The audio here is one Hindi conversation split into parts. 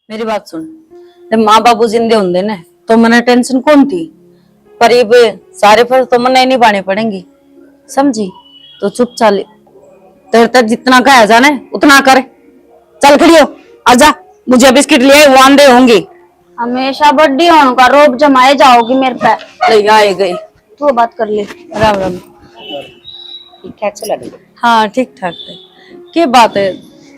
मेरी बात सुन। जब माँ बाबू जिंदे होंगे ना तो मने टेंशन कौन थी, पर ये सारे फर्ज तो मने नहीं पाने पड़ेंगी, समझी? तो चुप चाल, तेरे तक जितना कहा जाने उतना कर। चल खड़ी हो, आजा, मुझे बिस्किट लिए वो आंधे होंगी। हमेशा बड्डी होने का रोब जमाए जाओगी मेरे पे। ले आए गई। तू बात कर ले। राम राम। ठीक ठाक चला रही हाँ ठीक ठाक है। क्या बात है,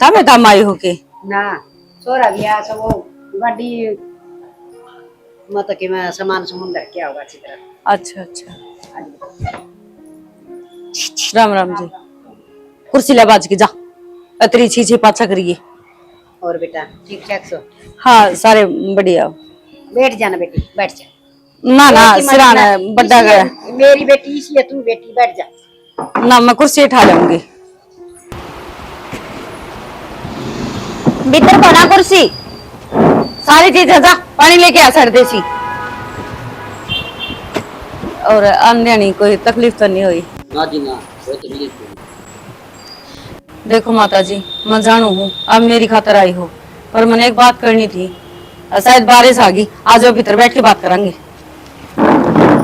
थामे थाम आई हो के? ना छोरा गया सब वो गाड़ी मतलब कि मैं सामान समुंदर क्या होगा अच्छी तरह। अच्छा अच्छा, राम राम जी। कुर्सी ले बाज के जा, अतरी छी पाछा करिए। और बेटा ठीक ठाक सो? हाँ सारे बढ़िया। बैठ जाना बेटी, बैठ जा। ना ना बेटी मत सिराना ना, है, बड़ा गया। मेरी बेटी इसलिए तू बेटी बैठ जा। ना मैं कुर्सी उठा लूंगी। भीतर बना कुर्सी। सारी चीजें जा, पानी लेके आ सर्दे सी। और आंदे नहीं कोई तकलीफ तो नहीं हुई? ना जी ना, कोई तकलीफ नहीं। देखो माता जी, मैं जानू हूँ अब मेरी खातर आई हो, पर मैंने एक बात करनी थी। शायद बारिश आ गई, आ जाओ भीतर बैठ के बात करेंगे।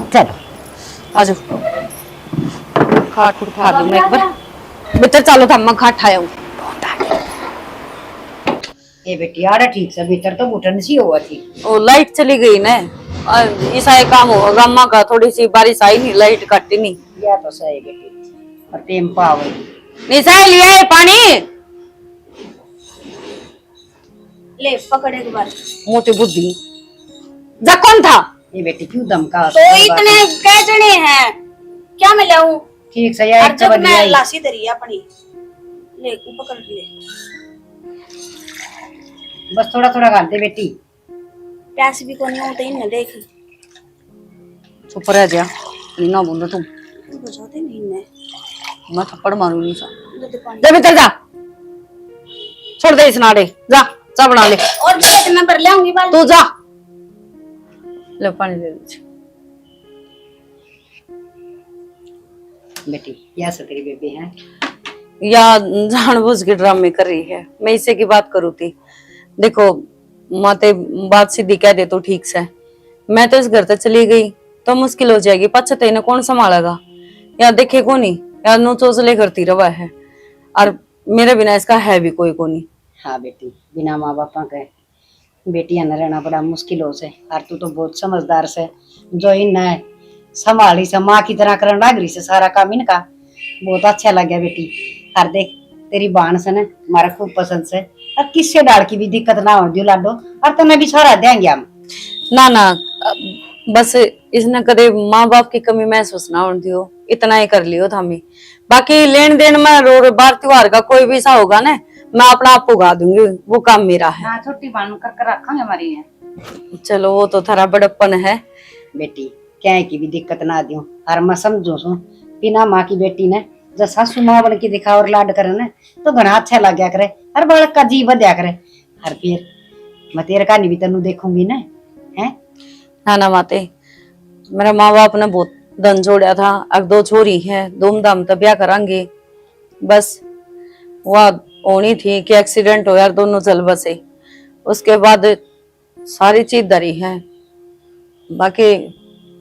चलो आ जाओ। खाट उठा दूं मैं एक बार। भीतर चलो था, मैं खाट ठाया हूँ। ये बेटी आड़ा ठीक से भीतर तो घुटन सी हुआ थी। ओ लाइट चली गई ना, ऐसा एक काम होगा अम्मा का, थोड़ी सी बारिश आई नहीं, लाइट कटी नहीं। या तो सही बेटी, और टेम पावे निशा लिया पानी। ले पकड़े के बाद मोटी बुद्धि जा, कौन था? ये बेटी क्यों धमका? तो इतने कह जने हैं क्या मैं लाऊं? ठीक से यार जब मैं लासी दरी अपनी ले पकड़ ले। बस थोड़ा थोड़ा खाते बेटी। प्यास भी कोनी होते ही न देख। चुप रह जा, ना बोलो तुम। बुझाते नहीं ने। मैं थप्पड़ मारू निशा। दूध पानी जा भीतर जा, छोड़ दे इस नाड़े, जा चा बना ले। और भी मैं भर लाऊंगी बाल। तू जा, ले पानी दे दे। बेटी या से तेरी बेबी है या जानबूझ के ड्रामे कर रही है? मैं इसे की बात करूँ थी। देखो माते बात सीधी कह दे तो ठीक से, मैं तो इस घर से चली गई तो मुश्किल हो जाएगी, पछते इन्हें कौन संभालेगा? या देखे को नहीं, या नो चोचले करती रवा है, और मेरे बिना इसका है भी कोई को नहीं। हाँ बेटी, बिना माँ बापा के बेटियां न रहना बड़ा मुश्किल हो से। और तू तो बहुत समझदार से, जो इन संभाली से माँ की तरह करने लग रही से सारा काम इनका। बहुत अच्छा लग गया बेटी। और देख तेरी बहन से न हमारा खूब पसंद से, और किससे डाल की भी दिक्कत ना हो दियो लाडो, और तुम्हें भी छोड़ा देंगे हम। ना ना, बस इसने कदे माँ बाप की कमी महसूस ना होने दियो, इतना ही कर लियो थामी। बाकी लेन देन में रो बार त्योहार का कोई भी सा होगा ना, मैं अपना आप उगा दूंगी, वो काम मेरा है। हाँ छोटी बहन कर रखेंगे हमारी है। चलो वो तो थारा बड़प्पन है बेटी, क्या की भी दिक्कत ना दियो, और मैं समझू सू बिना माँ की बेटी ने जब सासू माँ बन के दिखा और लाड करे न तो घना अच्छा लग गया करे, और बड़ा का जी बदया करे। और फिर मैं तेरे का नहीं भी तेनू देखूंगी ना है। ना ना माते, मेरा माँ बाप ने बहुत धन जोड़ा था, अब 2 छोरी है, धूमधाम तब ब्याह करांगे। बस वह होनी थी कि एक्सीडेंट हो यार, दोनों चल बसे, उसके बाद सारी चीज धरी है, बाकी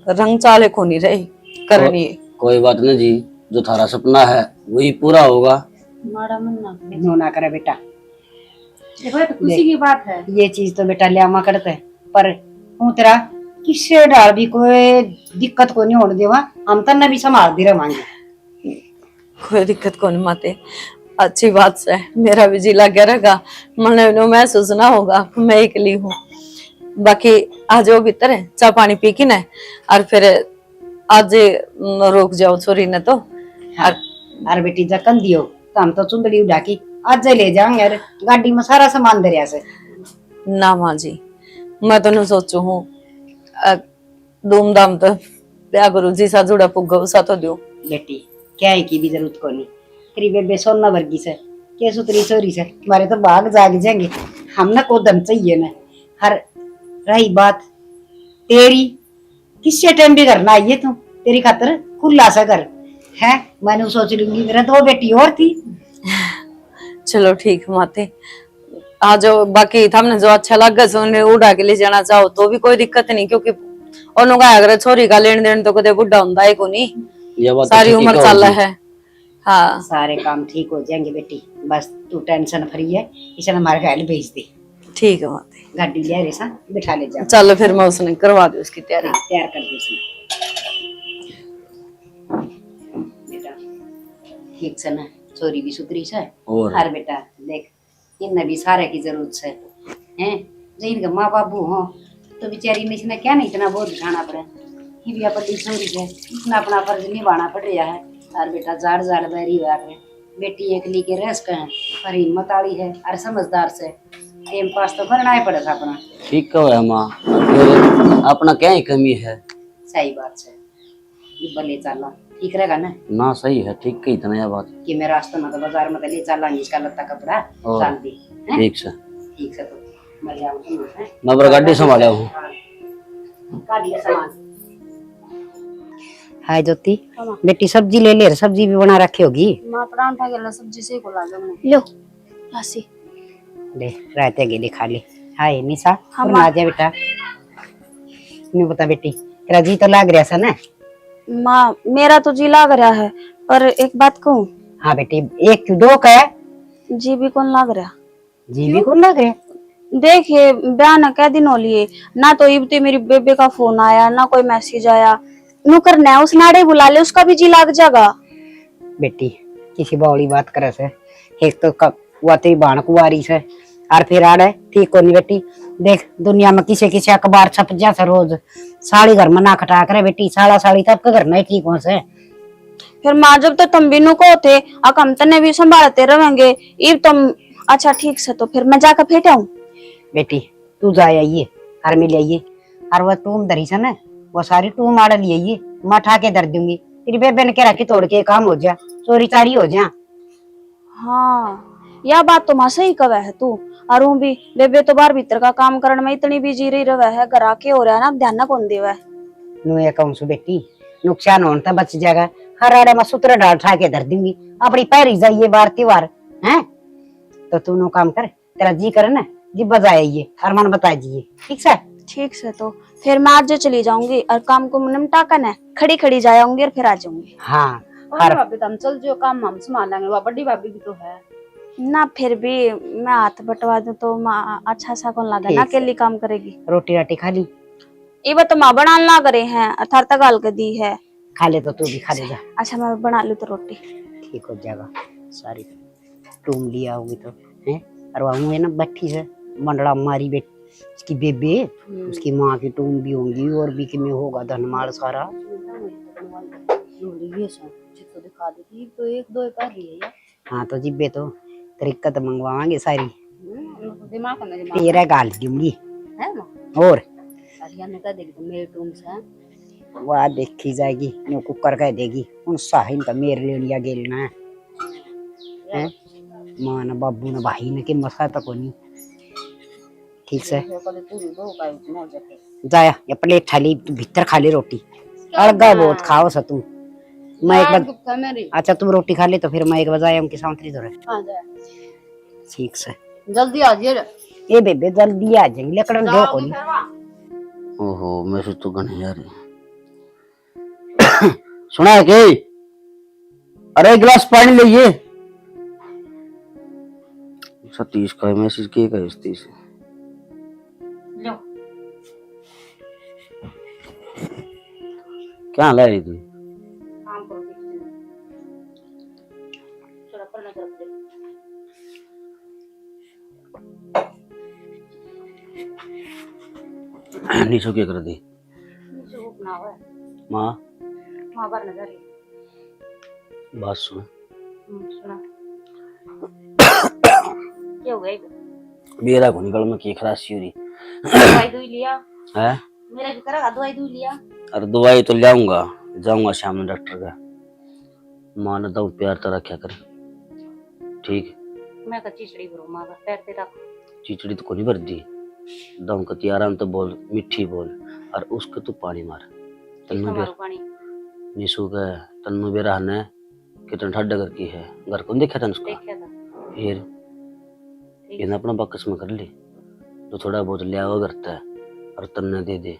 रंग चाले को नहीं रही करनी है। कोई बात नहीं जी, जो थारा सपना है वही पूरा होगा। मारा मन ना करे बेटा, देखो ये तो खुशी की बात है। ये चीज तो बेटा लियामा करते है, पर हूँ तेरा किससे डाल भी कोई दिक्कत को नहीं होने देवा, हम तन्ने भी संभाल दे रहे। कोई दिक्कत को नहीं माते, अच्छी बात से मेरा भी जी लग गया रहेगा, मन महसूस ना होगा मैं अकेली हूँ। बाकी आ जाओ भीतर है, चाय पानी पी की ना, और फिर आज रोक जाओ छोरी ने तो। अरे बेटी जकन दियो तो हम तो चुंदड़ी उड़ा की आज ले जाएंगे, यार गाड़ी में सारा सामान दरिया से। ना माँ जी, मैं तो नहीं सोचू हूँ धूमधाम तो क्या करूँ, जी सा जुड़ा पुग्गा उसा तो दो। बेटी क्या है की भी जरूरत को नहीं, तेरी बेबे सोना वर्गी से के सुतरी चोरी से तुम्हारे तो भाग जाग जाएंगे। हम ना को दम चाहिए ना। हर रही बात तेरी, किससे टाइम भी करना आइए तू, तेरी खातर खुला सा कर है, मैंने सोच लूंगी। मेरा 2 बेटी और थी। चलो ठीक माते, हाँ जो बाकी हमने जो अच्छा लगा सो उन्हें उड़ा के ले जाना चाहो तो भी कोई दिक्कत नहीं, क्योंकि उन्होंने कहा अगर छोरी का लेन देन तो कदे बुढ़ा होता है को नहीं, ये बात तो सारी ठीक उम्र है चल होगी। है। हाँ सारे काम ठीक हो जाएंगे बेटी, बस तू टेंशन फ्री है। इसे हमारे घर भेज दे, ठीक है माते, गाड़ी ले रे सा बिठा ले जा। चलो फिर मैं उसने करवा दी उसकी तैयारी। हाँ, तैयार कर दे उसने। बेटा ठीक से ना, छोरी भी सुधरी से और हर बेटा देख, इनने भी सारे की जरूरत है हैं। जो इनका माँ बाबू हो तो बेचारी ने इसने क्या नहीं इतना बोझ उठाना पड़े। ये भी अपनी छोरी है, इतना अपना फर्ज निभाना पड़ रहा है। और बेटा जाड़ जाड़ बैरी हुआ है, बेटी एक ली के रस का है पर हिम्मत आली है और समझदार से एम पास तो करना ही पड़ा था अपना। ठीक है माँ, फिर अपना क्या ही कमी है। सही बात है, ये भले चला ठीक रहेगा ना। ना सही है, ठीक कही इतना यह बात। कि मैं रास्ते में तो बाजार में तो ले चला इसका लत्ता कपड़ा और डाल दी हैं? ठीक से ठीक से तो मैं जाऊंगी हैं? मैं बड़ा गाड़ी संभाला हूँ। हाँ, काट लिया सामान। हाय ज्योति, बेटी सब्जी ले ले, सब्जी भी बना रखी होगी। मां परांठा के सब्जी से को ला जाऊंगी। लो लासी ले रायते के लिए खा ले। हाय निशा, हाँ, आ जा बेटा। नहीं बता बेटी, तेरा जी तो लाग रहा सा ना। मां मेरा तो जी लाग रहा है, पर एक बात कहूँ। हाँ बेटी, एक क्यों दो का है? जी भी कौन लाग रहा। जी भी कौन लाग रहा? देखिए ब्याह ना कै दिन हो लिए ना, तो इबते मेरी बेबे का फोन आया ना कोई मैसेज आया। नु करना है उस नाड़े बुला ले, उसका भी जी लाग जाएगा। बेटी किसी बावली बात करे से, एक तो हुआ तेरी बाण कुआरी से और फिर आ रहे ठीक को नहीं बेटी। देख दुनिया में किसी किसी अखबार छप जा से रोज, साड़ी घर में ना खटा करे बेटी, साड़ा साड़ी तब के घर नहीं ठीक हो से। फिर माँ जब तो तुम बिनु को थे हम तने भी संभालते रहेंगे, इब तुम अच्छा ठीक से तो फिर मैं जाकर फेंटे हूँ। बेटी तू जाए आइए घर में ले आइए, और वह टूम धरी से ना, वो सारी टूम आड़ ले आइए, मैं उठा के धर दूंगी। तेरी बेबे ने कह रखी तोड़ के काम हो जा, चोरी चारी हो जा। हाँ यह बात तो माँ सही कवे है तू। और हूँ भी बेबे तो बाहर भीतर का काम करने में इतनी बिजी रही रहे है, घर आके हो रहा है ना, ध्यान ना कौन देवा है। नु ये कहूँ सु बेटी, नुकसान होने तो बच जाएगा। हर आड़े में सूत्र डाल उठा के धर दूंगी, अपनी पैरी जाइए बार त्योहार है। तो तू नो काम कर, तेरा जी करे ना जी बजाइए और मन बता दीजिए ठीक से। ठीक से तो फिर मैं आज चली जाऊंगी और काम को निपटा कर खड़ी खड़ी जाऊंगी और फिर आ जाऊंगी। हाँ और भाभी तो हम चल जो काम हम संभाल लेंगे, वह बड़ी भाभी भी तो है ना। फिर भी मैं हाथ बटवा दूं तो माँ अच्छा सा कौन लगा ना, अकेली काम करेगी। रोटी राटी खा ली? ये तो माँ बना ला करे हैं, अर्थात गाल के दी है। खा ले तो तू भी खा ले जा। अच्छा मैं बना लूं तो रोटी ठीक हो जाएगा। सारी टूम लिया होगी तो है, और वहाँ है ना बट्टी से मंडड़ा मारी बेटी उसकी बेबे, उसकी माँ की टूम भी होंगी और भी कि में होगा धनमाल सारा। दिखा देती तो एक दो कर रही है। हाँ तो जिब्बे तो तरीका तो मंगवाएंगे सारी, दिमाग में तेरा गाल दूंगी है ना। और ने कह देगी तो मेरे टूम से वह देखी जाएगी, नो कुकर कह देगी उन साहिन का मेरे ले लिया गेलना है। माँ न बाबू न भाई न के मसा तक नहीं ठीक से। जाया या प्लेट थाली तू भीतर खा ले रोटी, अड़गा बहुत खाओ सा तू। मैं एक बार अच्छा तुम रोटी खा ले तो फिर मैं एक बजाय उनकी सांतरी धरे। ठीक से जल्दी आ जाइए। ए बेबे जल्दी आ जाएंगे लकड़न दो को नहीं। ओहो मैं से तो गने यार सुना है के? अरे एक गिलास पानी लीजिए। सतीश का मैसेज किए का सतीश क्या ला रही थी? नीचो क्या कर दी माँ? बात सुन, मेरा को निकल में की खराशी हो रही दवाई लिया है। मेरा की तरह दवाई लिया। अरे दवाई तो लाऊंगा, जाऊंगा शाम में डॉक्टर का। माँ ने दो प्यार तो रखा कर ठीक। मैं का चिचड़ी भरो मां का पैर पे रख। चिचड़ी तो को नहीं भर दी, दम कती आराम तो बोल, मिठी बोल और उसको तू पानी मार। तन्नू बेर निशु का तन्नू बेर रहने कितना ठंडा घर की है, घर को देखा था उसका। फिर ये ना अपना बकस में कर ले, तो थोड़ा बहुत लिया हुआ करता है और तन्ने दे दे।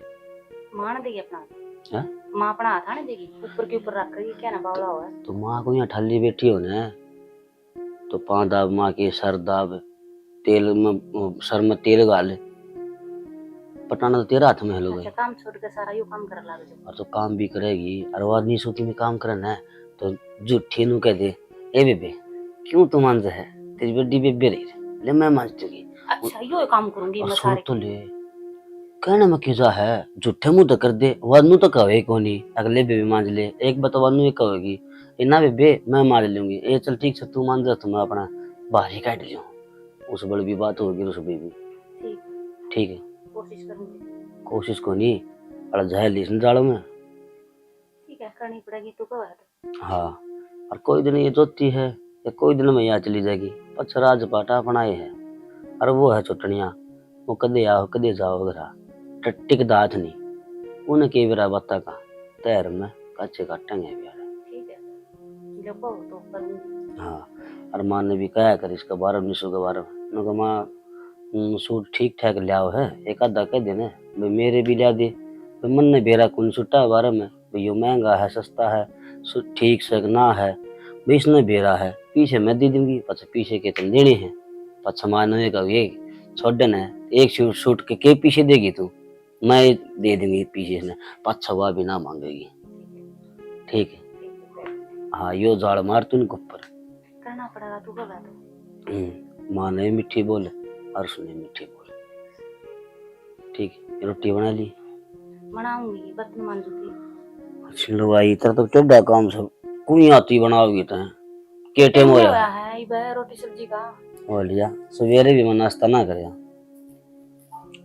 मां ने देगी अपना हैं? मां अपना हाथ आने देगी, ऊपर के ऊपर रख कर क्या ना बावला हुआ है। तो माँ को यहाँ ठाली बैठी हो ना, तो पाँव दाब माँ के, सर दाब, तेल में सर में तेल गाल, पटाना तो तेरा हाथ में है लोग। अच्छा काम छोड़ के सारा यू काम कर लागे जो। और तो काम भी करेगी और वो आदमी सूती में काम करना है तो झूठी नु कह दे, ए बेबे क्यों तू मान है, तेरी बड़ी बेबे रही ले मैं मान चुकी। अच्छा यो काम करूंगी और मैं सुन सारे। तो ले, कहना में क्या है, झूठे मुंह तो कर दे, वानू तो कहे कोनी, अगले बेबे मान ले, एक बात वानू ये कहेगी, ए ना बेबे मैं मान लूंगी, ए चल ठीक से तू मान जा, तो मैं अपना बाहर ही काट लियो, उस बड़ी भी बात होगी उस बेबी। ठीक है कोशिश करूंगी। कोशिश को नहीं अड़ा जाए लीसन जाड़ो में। ठीक है करनी पड़ेगी तो कब है तो। हाँ और कोई दिन ये जोती है या कोई दिन में यहाँ चली जाएगी, पछ राज पाटा अपनाए है और वो है चुटनिया, वो कदे आओ कदे जाओ घरा टिक दात नहीं, उन्हें के बेरा बता का तैर में कच्चे काटेंगे प्यारे। ठीक है जब हो तो करूंगी। हाँ और माँ ने भी कहा कर इसका बारह निशो के बारे में, मैं कहा माँ सूट ठीक ठाक लियाओ है, एक आधा कह देने भाई मेरे भी लिया दे, भाई मन ने बेरा कौन सूटा बारे में, भाई यो महंगा है सस्ता है ठीक से ना है, भाई इसने बेरा है पीछे मैं दे दूंगी, पचा पीछे के तुम देने हैं, पचा मानो का ये छोड़ देना है, एक सूट के पीछे देगी तू, मैं दे दूंगी पीछे से, पचा हुआ भी ना मांगेगी। ठीक है हाँ यो जाड़ मार तू इनको ऊपर करना पड़ेगा तू कब है तो। माँ ने मीठी बोले और उसने मीठी बोले। ठीक है रोटी बना ली, बनाऊंगी बर्तन मांजूंगी। अच्छा लो भाई इतना तो चढ़ा काम सब कुनी आती बनाओगी तो के टाइम हो होया है ये बे रोटी सब्जी का हो लिया, सवेरे भी मैं नाश्ता ना करे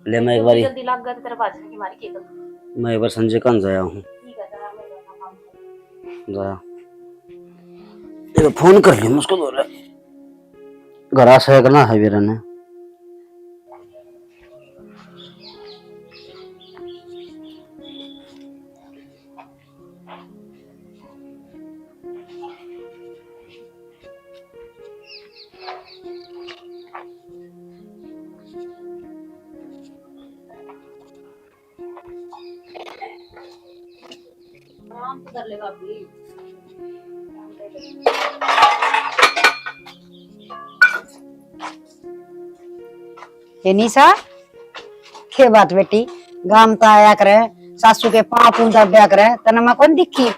ले, मैं एक बार जल्दी लग गया तो तेरे बाजरे की मारी के कर। मैं एक बार संजय कान जाया हूँ, ठीक है जरा मैं अपना काम करूं। जाया एक फोन कर लिया उसको, बोले घर से करना है वीर ने। आराम से कर लेगा अभी। ये निशा के बात बेटी गाम तो आया करे, सासू के पाँव पूंजा ब्या करे, तना मैं कौन दिखी।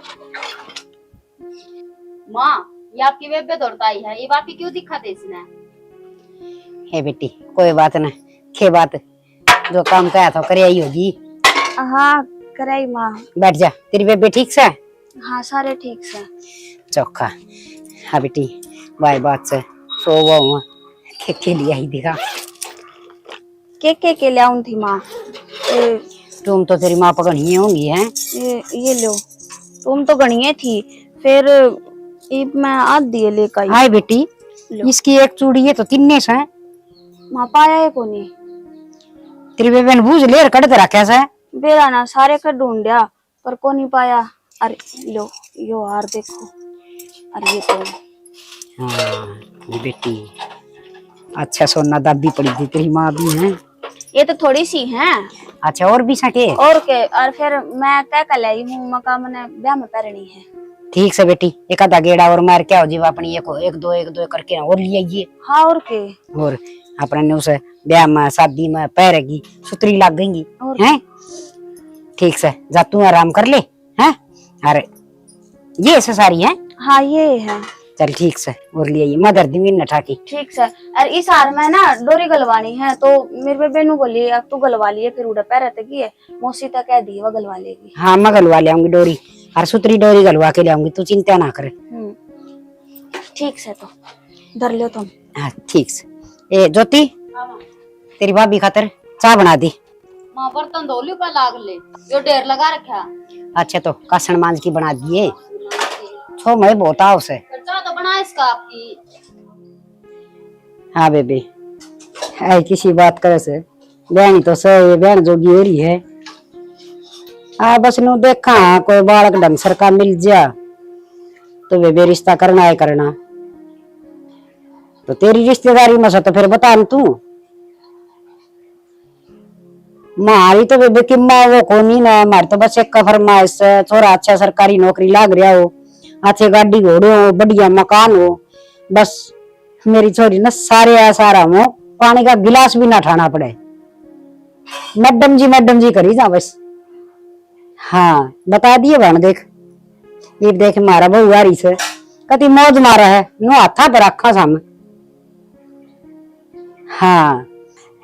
माँ ये आपकी बेबे दौड़ता आई है, ये बात की क्यों दिखा दे इसने। हे बेटी कोई बात ना, के बात जो काम कहा था करे आई होगी। हाँ कराई माँ। बैठ जा, तेरी बेबे ठीक से। हाँ सारे ठीक से चौखा। हाँ बेटी बाई बात से सो वो के लिए आई दिखा के ले आऊं थी माँ। तुम तो तेरी माँ पकड़ी होंगी हैं। ये लो तुम तो गणिये थी, फिर मैं आध दिए लेकर आई। हाय बेटी इसकी एक चूड़ी है तो तिन्ने से माँ पाया है कोनी। तेरी बेबे ने बूझ ले कट दे रखा से बेरा ना सारे का ढूंढया पर को नहीं पाया। अरे लो यो हार देखो, अरे ये तो हाँ ये बेटी अच्छा सोना दाबी पड़ी थी तेरी माँ भी है। ये तो थोड़ी सी है। अच्छा और भी सके और के और फिर मैं क्या कर लाई हूँ मका मैंने ब्याह में पहननी है। ठीक से बेटी एक आधा गेड़ा और मार क्या हो जीवा अपनी एक दो करके और ले आइए। हाँ और के और अपने ने उसे ब्याह में शादी में पैरेगी सुतरी लग गई हैं। ठीक से जा तू आराम कर ले हैं। अरे ये ऐसे सारी है। हाँ ये है। चल ठीक से और ले आइए मदर दी न ठाकी। ठीक से और इस हार में ना डोरी गलवानी है तो मेरे बेबे नु बोली अब तू गलवा लिए फिर उड़ा पैर की है मौसी तक कह दी वो गलवा लेगी। हाँ मैं गलवा ले आऊंगी डोरी और सुतरी डोरी गलवा के ले आऊंगी, तू चिंता ना करे। ठीक से तो धर लो तुम। हाँ ठीक से। ए ज्योति तेरी भाभी खातर चाय बना दी। माँ बर्तन धो लियो पर लाग ले यो ढेर लगा रखा। अच्छा तो कासन मांझ की बना दिए छो मैं बहुत आओ से। चाय तो बना इसका आपकी। हाँ बेबी है किसी बात करे से बहनी तो सही बहन जोगी हो रही है। हाँ बस नु देखा कोई बालक ढंग सर का मिल जा तो बेबी रिश्ता करना है करना तो तेरी रिश्तेदारी में से तो फिर बता न तू। मारी तो बेबे की माँ वो कोनी ना, मारी तो बस एक का फरमाइश है, थोड़ा अच्छा सरकारी नौकरी लाग रहा हो, अच्छे गाड़ी घोड़े हो, बढ़िया मकान हो, बस मेरी छोरी ना सारे आसारा हो, पानी का गिलास भी ना ठाना पड़े। मैडम जी करी जा बस। हाँ बता दिए बहन, देख ये देख मारा बहु आ रही से कति मौज मारा है, नो हाथा पर रखा सामने। हाँ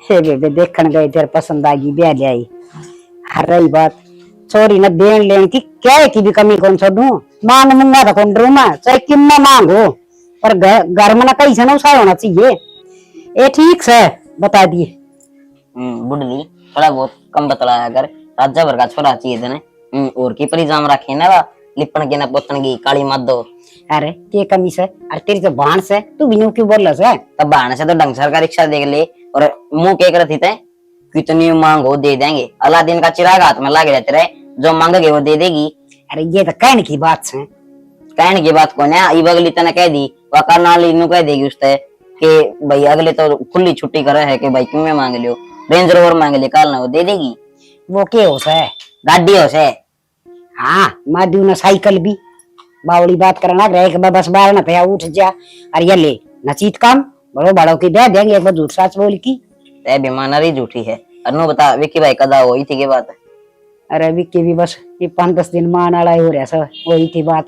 हे बेबे देखन गए तेरे पसंद आ गई, ब्याह ले आई। हर रही बात छोरी न देन लेन की क्या की भी कमी कौन छोड़ू, मान मुंगा तो कौन रू मैं, चाहे कितना मांगो, पर घर में ना कहीं से ना उसा होना चाहिए। ये ठीक से बता दिए। बुढ़ली थोड़ा बहुत कम बतलाया कर, राजा भर का छोरा चाहिए तेने। और की परिजाम रखे ना वा, लिपन के ना पोतन की काली मत दो। अरे के कमी से, अरे तेरी तो बाण से तू भी यूं क्यों बोल रहा है? तब बहाने से तो ढंग सर का रिक्शा देख ले, और मुंह के करती थे कितनी मांगो दे देंगे, अलादीन का चिराग हाथ में लगे रहते रहे, जो मांगोगे वो दे देगी। अरे ये तो कहने की बात है। कहने की बात कौन है, अगली तना कह दी वह नाली नु कह देगी उससे कि भाई अगले तो खुली छुट्टी करे है कि भाई क्यों में मांग लियो, रेंज रोवर मांग ले काल ना वो दे देगी। वो के हो से गाड़ी हो से। हाँ मादू ना साइकिल भी बावड़ी बात करना रहे कि बस बाहर ना पे उठ जा, अरे ये ले नचीत काम बड़ो बड़ो की दे देंगे, एक बार झूठ साच बोल की ते बीमारी झूठी है। अनु बता विक्की भाई कदा हुई थी के बात? अरे विक्की भी बस ये 5-10 दिन मान आला हो रहा सब वही थी बात,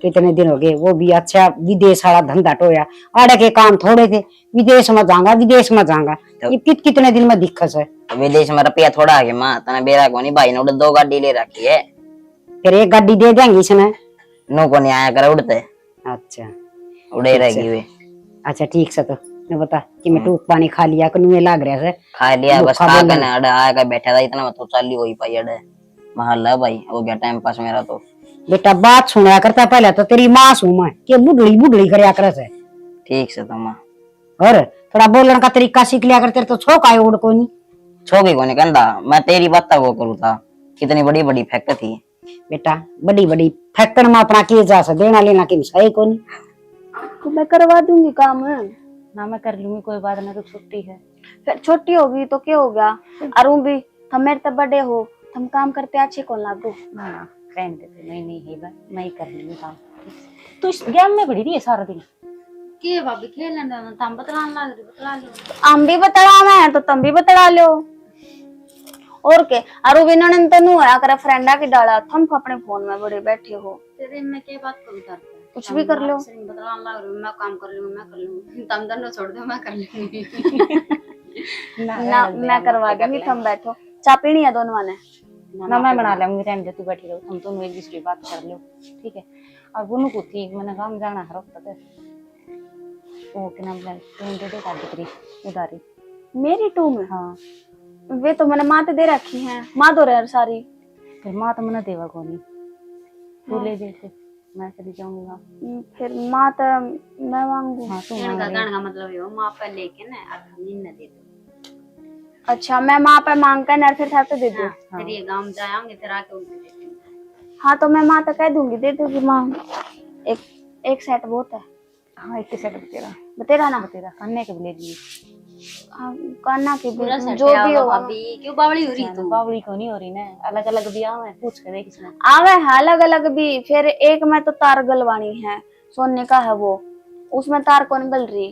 कितने दिन हो गए, वो भी अच्छा विदेश वाला धंधा टोया, आड़े के काम थोड़े थे, विदेश में जाऊंगा ये कितने दिन में दिक्कत है। विदेश में रुपया थोड़ा आ गया माँ तना बेरा को नहीं, भाई ने उड़ 2 गाड़ी ले रखी है, फिर एक गाड़ी दे देंगे इसने। नो को नहीं आया कर उड़ते अच्छा उड़े रहेगी वे। अच्छा ठीक से तो मैं बता कि मैं टूक पानी खा लिया कनु लाग रहा है, खा लिया बस, खा के ना अड़ा आया बैठा था, इतना तो चाली होई पाई अड़े महल्ला भाई हो गया टाइम पास मेरा। तो बेटा बात सुना करता पहले तो तेरी माँ सू मैं कि बुढ़ड़ी करया करे से, ठीक से तो माँ और थोड़ा बोलने का तरीका सीख लिया कर, तेरे तो छोक आए उड़ को नहीं छोगी को नहीं कहता, मैं तेरी बात वो करूँ था, कितनी बड़ी बड़ी फैक्ट थी बेटा, बड़ी फैक्टर में अपना किए जा सकते देना लेना की सही को नहीं। तो मैं करवा दूंगी काम ना मैं कर लूंगी, कोई बात नहीं, तो छुट्टी है। फिर छुट्टी होगी तो क्या हो गया, अरुण भी तुम मेरे तब बड़े हो, तुम काम करते अच्छे कौन लागू ना रहने दे, नहीं है बस मैं ही कर लूंगी काम। तू इस गेम में पड़ी रही है सारा दिन के भाभी खेलने दो, तुम बतलाने लग रही, बतला लो। हम भी बतला मैं तो तुम भी बतला लो, और के अरु बिना ने तो नु आया करे फ्रेंडा की डाला, तुम अपने फोन में बड़े बैठे हो। तेरे में क्या बात करूं तार कुछ भी कर लो, बतलाने लग रही, मैं काम कर लूंगी, मैं कर लूंगी, तुम दोनों छोड़ दो मैं कर लूंगी। ना मैं करवा दूंगी, तुम बैठो, चाय पीनी है दोनों ने ना मैं बना लूंगी, रहने दे तू बैठी रहो, हम दोनों एक दूसरे बात कर लो ठीक है। और बुनू को थी मैंने काम जाना है रोक तक वो के नाम तुम दे दे दिक्री उधारी मेरी टू में। हाँ वे तो मैंने माँ दे रखी हैं, माँ दो रहे सारी, फिर माँ तो मैंने देवा को नहीं, तू ले दे फिर मैं चली जाऊंगा, फिर माँ तो मैं मांगू। हाँ तू का मतलब ये माँ पे लेके ना अब हम न दे दो। अच्छा मैं माँ पे मांग कर ना फिर थाते दे दो, फिर ये गांव जाएंगे फिर आके उनसे दे देंगे। हाँ तो मैं माँ तो कह दूंगी, दे दूंगी माँ, एक सेट बहुत है। हाँ एक सेट बतेरा ना, बतेरा अन्य के ले लिए कान्ना की जो भी हो। अभी क्यों बावली हो रही तू? बावली को नहीं हो रही ना, अलग अलग भी आवे, पूछ के देख इसमें आवे है अलग अलग भी, फिर एक में तो तार गलवानी है, सोने का है वो, उसमें तार कौन गल रही,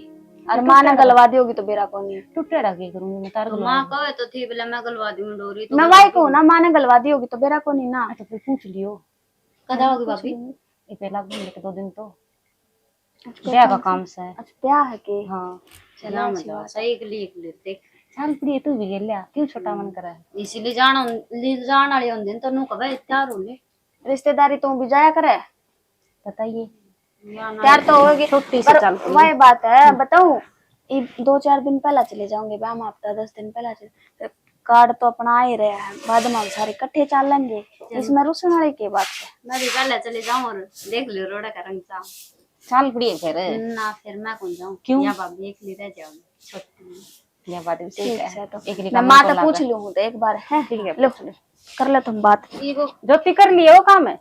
और माँ ने गलवा दी होगी तो बेरा कौन नहीं टूटेड़ा की करूंगी मैं तार गलवा। माँ कहे तो थी बोले मैं गलवा दूंगी डोरी, तो मैं वाई कहूँ ना माँ ने गलवा दी होगी तो बेरा कौन नहीं ना। तो फिर पूछ लियो कदा होगी भाभी? ये पहला दिन के 2 दिन तो ब्याह का काम से। अच्छा ब्याह है के? हाँ चला मजा सही के लिए देख चल प्रिय तू भी गेल्या क्यों छोटा मन करा है, इसीलिए जान वाले होंगे तो नु कबे तैयार हो ले, रिश्तेदारी तो भी जाया करे, बताइए तैयार तो होगी छुट्टी से चल वही बात है। बताऊं 2-4 दिन पहला चले जाओगे ब्याह में, हफ्ता 10 दिन पहला चले, कार्ड तो अपना आ ही रहा है, बाद में हम सारे इकट्ठे चल लेंगे, इसमें रुसन वाली की बात है। मैं भी पहले चले जाऊं और देख लो रोड़ा का रंग सा चल प्रिय फिर ना, फिर मैं कौन जाऊं, क्यों या भाभी एक लिए रह जाओगे छोटी, यह बात भी सही है तो एक मैं माँ तो पूछ लूं तो एक बार है, ठीक है लो कर ले तुम बात, ज्योति कर लिए वो काम है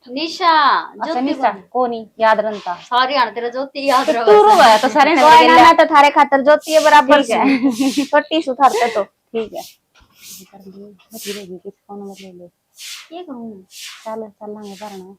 निशा अच्छा निशा कोनी याद रंता सारी आने तेरा ज्योति याद रहो तू रोया तो सारे ने कोई लगे ना लिया। मैं तो थारे खातर ज्योति है बराबर से छोटी सु थारते तो ठीक है ये करूं चल चलांगे भरना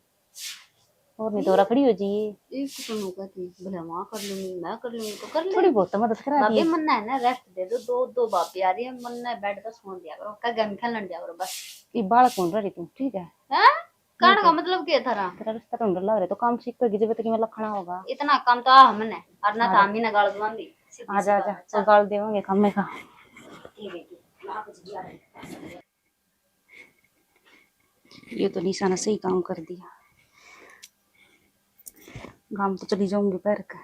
और नहीं तो रखड़ी हो जी एक तो नु कहती भले मां कर लूंगी मैं कर लूंगी तो कर ले थोड़ी बहुत तो मदद करा बाबे दी मन है ना रेस्ट दे दो दो दो बापी आ रही है मन ने बेड पे सोन दिया करो का गेम खेलन दिया करो बस ये बाल कौन रही तू ठीक है हैं कहने का मतलब क्या थारा तेरा रिश्ता तो डर लग रहा है तो काम सीख कर जब तक मैं लखना होगा इतना काम तो हमने और ना तामी ना गाल दुआंदी आजा आजा तो गाल देवांगे खम्मे का ये तो निशा ने सही काम कर दिया गांव तो चली जाऊंगी पैर का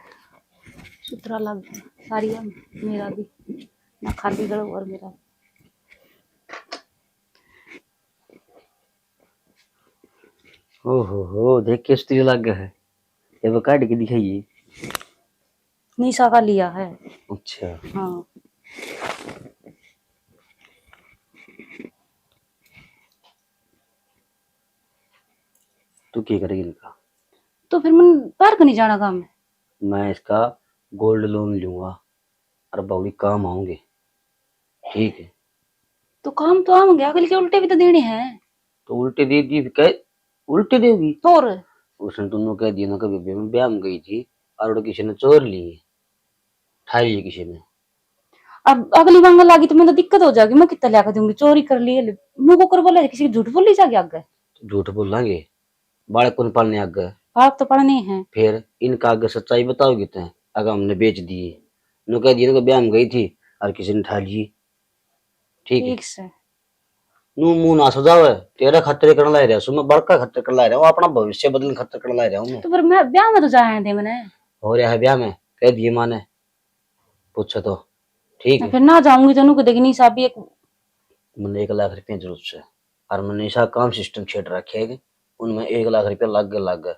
सुथरा लग गया साड़ी है मेरा भी ना खाली गलो और मेरा ओहो देख के स्त्री लग गया है। ये वो काट के दिखाइए। निशा का लिया है अच्छा हाँ तू क्या करेगी इनका? तो फिर मन पैर का नहीं जाना काम में मैं इसका गोल्ड लोन लूंगा और बहुड़ी काम आऊंगे। ठीक है तो काम तो आम गया अगले के उल्टे भी तो देने हैं तो उल्टे दे दी कह उल्टे देगी। और उसने तुमने कह दिया ना कभी मैं ब्याह में गई थी और किसी ने चोर ली ठाई ली किसी ने। अब अगली मांग लागी तो मैं तो दिक्कत हो जाएगी मैं कितना लिया दूंगी चोरी कर ली मुंह को कर बोला किसी की झूठ बोल ली जाके आगे झूठ बोलेंगे बालक कौन पालने आगे आप तो पढ़ने हैं फिर इनका आगे सच्चाई बताओगी तो अगर हमने बेच दिए नो कह दिया ना ब्याह में गई थी और किसी ने ठा ली। ठीक है ठीक से नू मुंह ना सजाओ है तेरा खतरे करने ला रहा हूँ मैं बड़का खतरे करने ला रहा हूँ अपना भविष्य बदलने खतरे करने ला रहा हूँ मैं। तो फिर मैं ब्याह में तो जाए थे मैंने हो रहा है ब्याह में कह दिए माँ ने पूछो तो ठीक है। फिर ना जाऊंगी तो नुक देखनी साहब एक मैंने 1 लाख रुपया जरूरत से और मैंने ऐसा काम सिस्टम छेड़ रखे है उनमें 1 लाख रुपया लग गए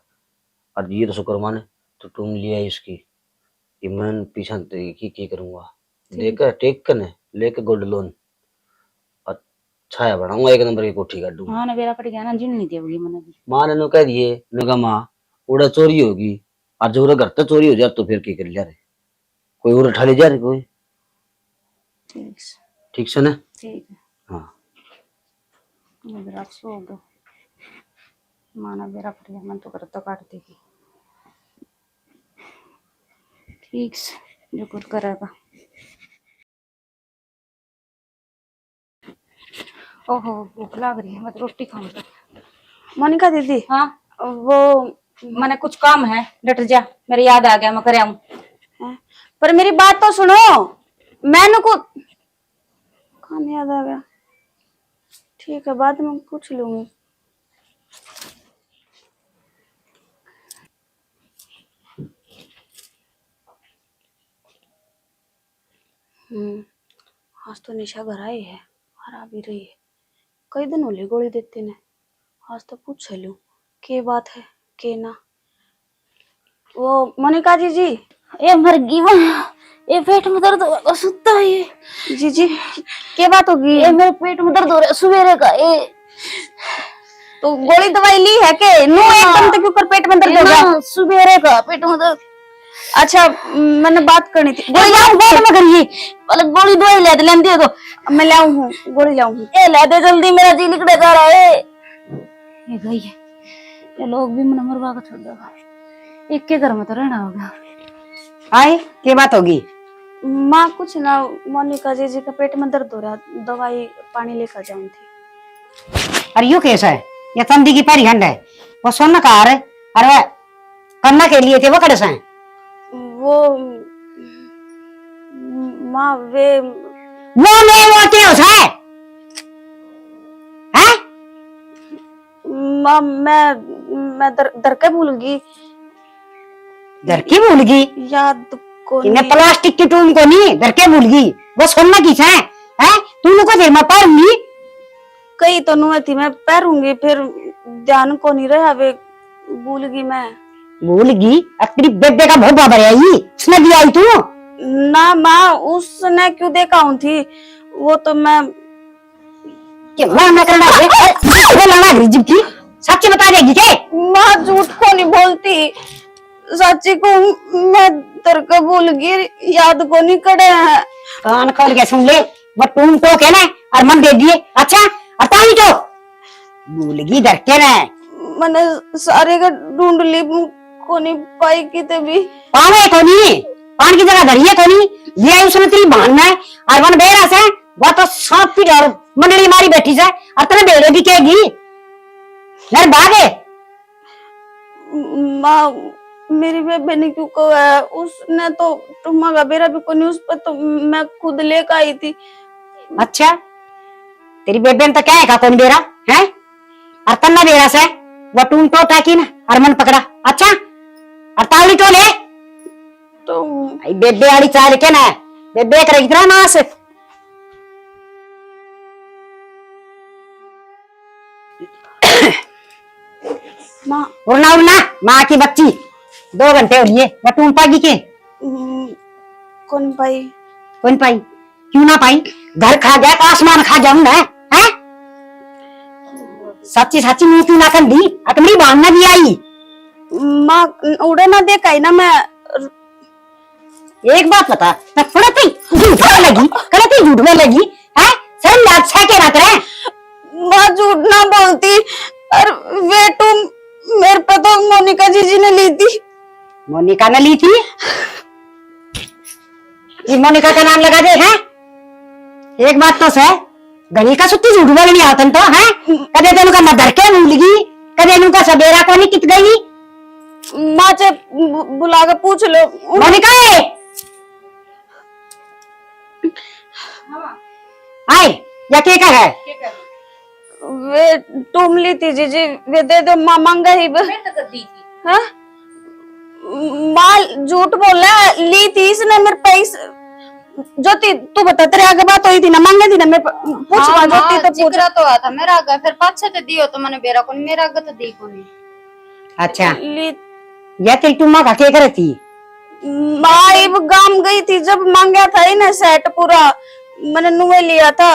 और ये तो शुक्र माने तो तुम लिया इसकी कि मैं पीछा की करूंगा देकर टेक कर लेके गोल्ड लोन और छाया बनाऊंगा 1 नंबर की कोठी काट दूंगा। हाँ ना बेरा पड़ गया ना जिन नहीं देगी मैंने भी माँ ने नो कह दिए नुका माँ उड़ा चोरी होगी और जब घर तक चोरी हो जाए तो फिर की कर लिया रे कोई और उठा ले जा रहे कोई ठीक से ठीक से ना। ठीक है हाँ मेरा सो गो माना बेरा पड़ गया मन तो कर तो काट देगी ठीक से जो कुछ करेगा। ओहो भूख लग रही है मैं तो रोटी खाऊंगा। मोनिका दीदी हाँ वो मैंने कुछ काम है डट जा मेरे याद आ गया मैं करे आऊं। पर मेरी बात तो सुनो मैंने को काम याद आ गया ठीक है बाद में पूछ लूंगी। आज तो निशा घर आई है और आ भी रही है कई दिन होली गोली देती ने आज तो पूछ लूं के बात है के ना। वो मोनिका जी ए मर गई वो ये पेट में दर्द हो रहा सुत्ता है ये जी के बात होगी ये मेरे पेट में दर्द हो रहा है सवेरे का ये तो गोली दवाई ली है के नो एकदम तक ऊपर पेट में दर्द हो गया सवेरे का पेट में दर्द। अच्छा मैंने बात करनी थी गोली लाऊं पेट में करिए पहले गोली दवाई ले लेंदी है तो मैं लाऊं हूँ गोली लाऊं हूँ ए ला दे जल्दी मेरा जी निकले जा रहा है ये गई है ये लोग भी मन मरवा के छोड़ देगा एक के घर में तो रहना होगा। आए क्या बात होगी? माँ कुछ ना मोनिका जी का पेट में दर्द हो रहा दवाई पानी लेकर जाऊं थी। अरे यो कैसा है ये तंदी की पैरी खंड है वो सोना कहा है अरे वह करना के लिए थे वो कड़े से वो माँ वे वो क्या है हैं? माँ मैं दर के भूल गई दर की भूल गई याद को इन्हें प्लास्टिक की टूम को नहीं दर के भूल गई वो सोना की है तू को देर में पारूंगी कई तो नुए थी मैं पैरूंगी फिर ध्यान को नहीं रहा वे भूल गई मैं भूल गई तेरी बेबे का भोपा भर आई उसने भी आई तू ना माँ उसने क्यों देखा हूँ थी वो तो मैं क्या करना है वो लाना गरीब की सच बता देगी के? माँ झूठ को नहीं बोलती, सच्ची को मैं तेरे को भूल गई, याद को नहीं करे है। कान खोल के सुन ले, वो तुम तो कहना और मन दे दिए। अच्छा अताई तो भूल गई डरते ना। मैंने सारे का ढूंढ ली, को नहीं पाई किते भी। पावे को नहीं, पान की जगह धरिए को नहीं, ये उसने तेरी बहन में और वन बेरा से वो तो सांप की डर मंडली मारी बैठी से और तेरे बेड़े भी कहेगी यार भागे। माँ मेरी बेबे ने क्यों कहा है, उसने तो तुम्हारा बेरा भी को नहीं, उस पर तो मैं खुद लेकर आई थी। अच्छा तेरी बेबे ने तो क्या है कौन बेरा है और तन्ना बेरा से वो टूम तो ताकि ना और मन पकड़ा। अच्छा और ताली तो ले तो आई बेबे वाली चाल के ना बेबे कर इतना नास। माँ उड़ना उड़ना माँ की बच्ची 2 घंटे हो लिए वो टूम पागी के कौन पाई? कौन पाई? क्यों ना पाई? घर खा गया तो आसमान खा जाऊं ना है? सच्ची सच्ची मुंह क्यों ना कर दी? अकमरी बहन ना भी आई। माँ उड़े ना देखा ही ना मैं। एक बात बता, मैं थोड़ा थी झूठ में लगी, गलत ही झूठ में लगी है? सर अच्छा के रख रहे। माँ झूठ ना बोलती, और वे तुम मेरे पे तो मोनिका जीजी ने ली थी। मोनिका ने ली थी? ये मोनिका का नाम लगा दे है? एक बात तो सह गली का सुत्ती झूठ बोलनी आवतन तो है? कदे तेनु का मदर के भूल गई, कदे नु का सबेरा को नहीं कित गई। माँ से बुला के पूछ लो। मोनिका आए या के का है? वे तुम ली थी जीजी, वे दे दो माँ मांगा ही। हाँ? माँ झूठ बोला, ली थी इसने मेरे पैसे। ज्योति तू बता, तेरे आगे बात हुई थी ना, मांगे थी ना मैं पूछ। हाँ, ज्योति तो पूछ। जिक्र तो आता मेरा आगे, फिर पाछे तो दियो तो मैंने बेरा को मेरा आगे तो दी को नहीं। अच्छा ली या तेरी टुम्मा का के करे थी? माँ इब गांव गई थी जब मांगा था ही ना सेट पूरा, मैंने नुए लिया था।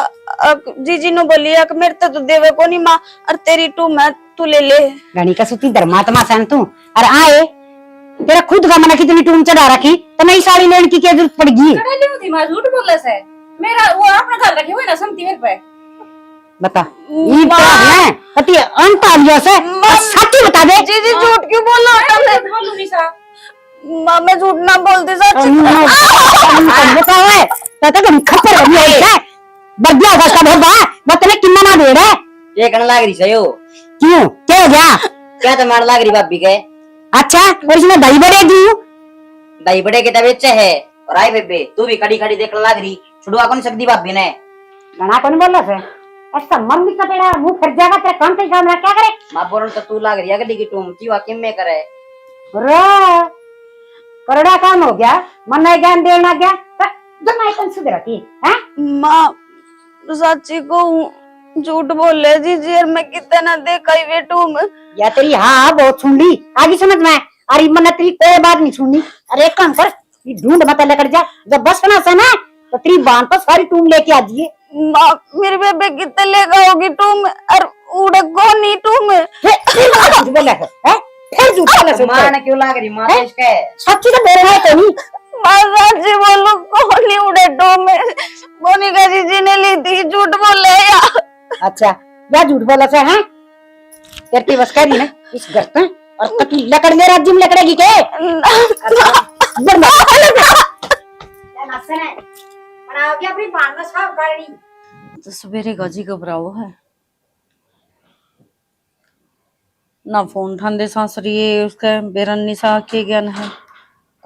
जीजी ने बोलिया कि मेरे तो देवे को नहीं माँ, और तेरी टू मैं तू ले ले। गणी का सुती धर्मात्मा सन तू और आए तेरा खुद का मना कितनी टूम चढ़ा रखी तो नई साड़ी लेने की क्या जरूरत पड़गी? झूठ बोले से मेरा वो अपना घर रखे हुए ना समती मेरे पे। बता ई तो है पति अंत आ गया से सच्ची बता दे। जीजी झूठ क्यों बोला? बोलू निशा माँ मैं झूठ ना बोलती सच। बता है तो हम खप्पर हो गया है बढ़िया का भोगा बतने कितना ना दे रहा ये कण लाग रही सयो। क्यों क्या हो गया? क्या तो मार लाग रही भाभी के। अच्छा और इसमें दही बड़े दी दही बड़े के तबीयत से है और आई बेबे तू भी खड़ी खड़ी देखने लाग रही, छुड़वा कौन सकती भाभी ने? गणा कौन बोला से ऐसा मन भी कटेड़ा मुंह फिर जाएगा तेरा काम पे काम क्या करे? मां बोल तो तू लाग रही है गली की टूम थी वाकई में करे रो करड़ा काम हो गया मन नहीं ज्ञान देना गया जब मैं कौन सुधरा की हैं? माँ सच्ची को झूठ बोल ले जीजी, और मैं कितना देखा ही बेटू में। या तेरी हाँ बहुत सुन ली आगे समझ में अरे मन तेरी कोई बात नहीं सुननी। अरे एक काम कर ये ढूंढ मत लेकर जा, जब बस बना से ना तो तेरी बांध तो सारी टूम लेके आ जाइए। माँ मेरे बेबे कितने लेगा होगी टू में, और उड़े को नहीं टू में। झूठ बोला है फिर झूठ बोला से मां ने क्यों लाग रही? मां तो इसके सच्ची तो बोल रहा है तो नहीं। माँ सच्ची बोलो कौन नहीं उड़े टू में, मोनिका जीजी ने ली थी, झूठ बोले या? अच्छा या झूठ बोला से हैं? तेरी बस कह दी ना इस घर पे और कटी लकड़ ले राज्य में लकड़ेगी के तो सवेरे गजी घबराओ है ना, फोन ठांदे सासरी उसका बेरन निशा के ज्ञान है।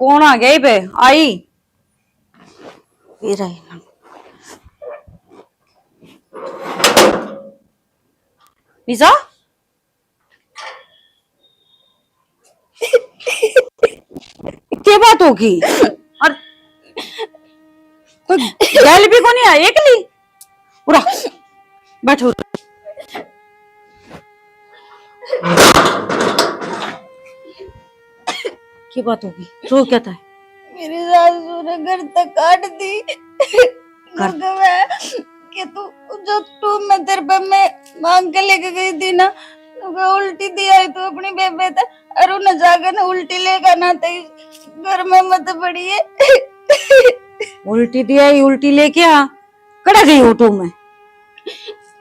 कौन आ गई बे? आई बेरा ना निशा क्या बात होगी? और कोई गैल भी को नहीं आई एकली? उड़ा बैठो। क्या बात होगी? रो क्या था? मेरी सासू ने घर तक काट दी कि तू जो टू में तेरे पे मैं मांग के लेके गई थी ना, उल्टी दी आई तो अपनी बेबे तो अरु न जाकर न उल्टी लेकर ना तो घर में मत पड़िए। उल्टी दिया उल्टी लेके आ, कड़ा गई ऑटो में।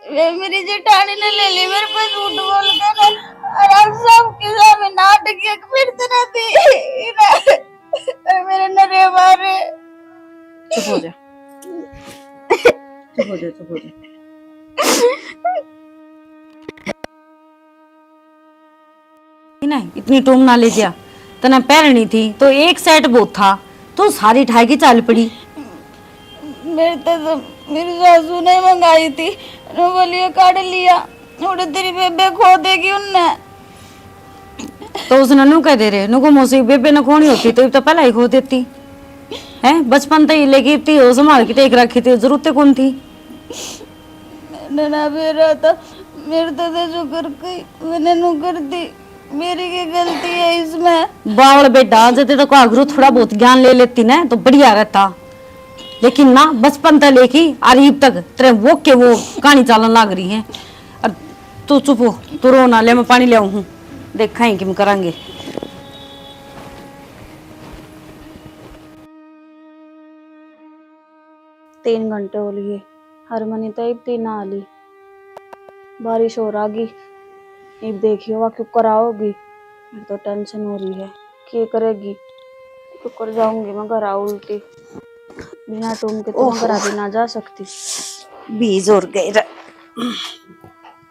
वे मेरी जेठानी ने ले ली मेरे पे झूठ बोल कर और अब सबके सामने नाटक फिरते रहती और मेरे नरे मारे। चुप हो जा, चुप हो जा, चुप हो जा। नहीं इतनी टूम ना ले जा, तना पैरनी थी तो एक सेट बहुत था तो सारी ठाई की चाल पड़ी। मेरी सासू ने मंगाई थी, बोलिए काट लिया और तेरी बेबे खो देगी उनने। तो उसने नु कह दे रहे नुको मौसी बेबे न खोनी होती तो पहले ही खो देती है। बचपन तो ही लेके इतनी हो संभाल के टेक रखी थी, जरूरत कौन थी। ना बेरा था मेरे तो जो कर गई मैंने नु कर दी, मेरी की गलती है इसमें। बावल बेटा जते तो आगरू थोड़ा बहुत ज्ञान ले लेती ना तो बढ़िया रहता, लेकिन ना बचपन तक लेके अरीब तक तेरे वो के वो कहानी चालन लाग रही है। और तू चुप हो, तू रो ना, ले मैं पानी ले आऊं हूं, देखा ही किम करांगे। 3 घंटे हो लिए, हरमनी तो अब तीन आ ली, बारिश हो रही। अब देखियो वह क्यों कराओगी, मेरे तो टेंशन हो रही है क्या करेगी। क्यों कर जाऊंगी मैं घर उल्टी, बिना टूम के तो मैं घर भी ना जा सकती। बीज और गए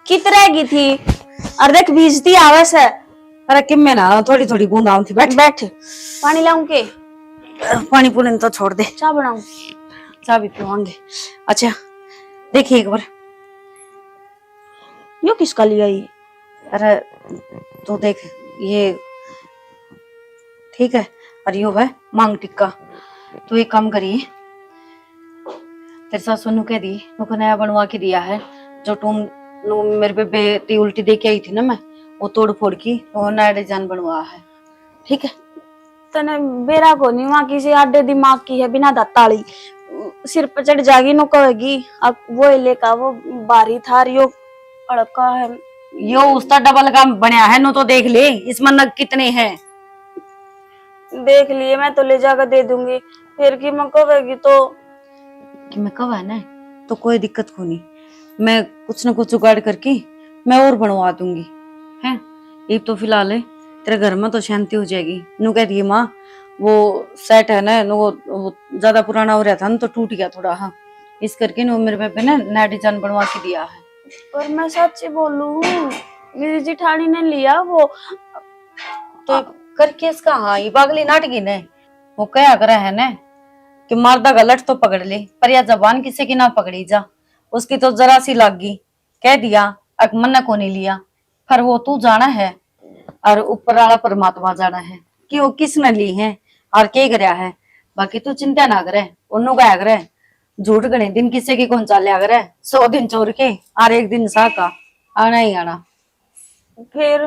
कित रहेगी थी और देख भीजती आवे से। अरे किम में ना थोड़ी थोड़ी बूंद आऊं थी। बैठ बैठ, पानी लाऊं के? पानी पुनी तो छोड़ दे, चाय बनाऊं? चाय भी पिवाएंगे। अच्छा देखिए एक बार, यो किसका लिया ये? अरे तो देख ये ठीक है, और यो है मांग टिक्का। तो एक काम करिए, तेरे सासू नु कह दी नुको नया बनवा के दिया है, जो तुम नु मेरे पे बेटी उल्टी दे के आई थी ना, मैं वो तोड़ फोड़ की और नया डिजाइन बनवा है। ठीक है तने बेरा को नहीं, वहां किसी आडे दिमाग की है बिना दाताली, सिर पर चढ़ जागी नो कहेगी अब वो लेका वो बारी था यो अड़का है। यो उसका डबल काम बनया है नो, तो देख ले इसमें नग कितने हैं। देख लिए, मैं तो ले जाकर दे दूंगी, फिर की मैं कहेगी तो कि मैं कब है ना तो कोई दिक्कत को नहीं, मैं कुछ न कुछ जुगाड़ करके मैं और बनवा दूंगी है। ये तो फिलहाल है तेरे घर में तो शांति हो जाएगी। नु कह दिए माँ वो सेट है ना नु वो ज्यादा पुराना हो रहा था ना तो टूट गया थोड़ा, हाँ इस करके नु मेरे पे ना नया डिजाइन बनवा के दिया है। पर मैं सच बोलूं मेरी जिठानी ने लिया वो तो करके इसका हाँ ये पागली नाटकी ने वो क्या कर है ना कि मारदा गलत तो पकड़ ले, पर या जबान किसी की ना पकड़ी जा, उसकी तो जरा सी लग गई, कह दिया अकमन्ना को नहीं लिया, पर वो तू जाना है और ऊपर वाला परमात्मा जाना है कि वो किसने ली है और क्या कराया है। बाकी तू चिंता ना करे, उन्हों का करे झूठ गणे दिन किसी की कौन चाले करे, 100 दिन चोर के और 1 दिन सा का आना ही आना। फिर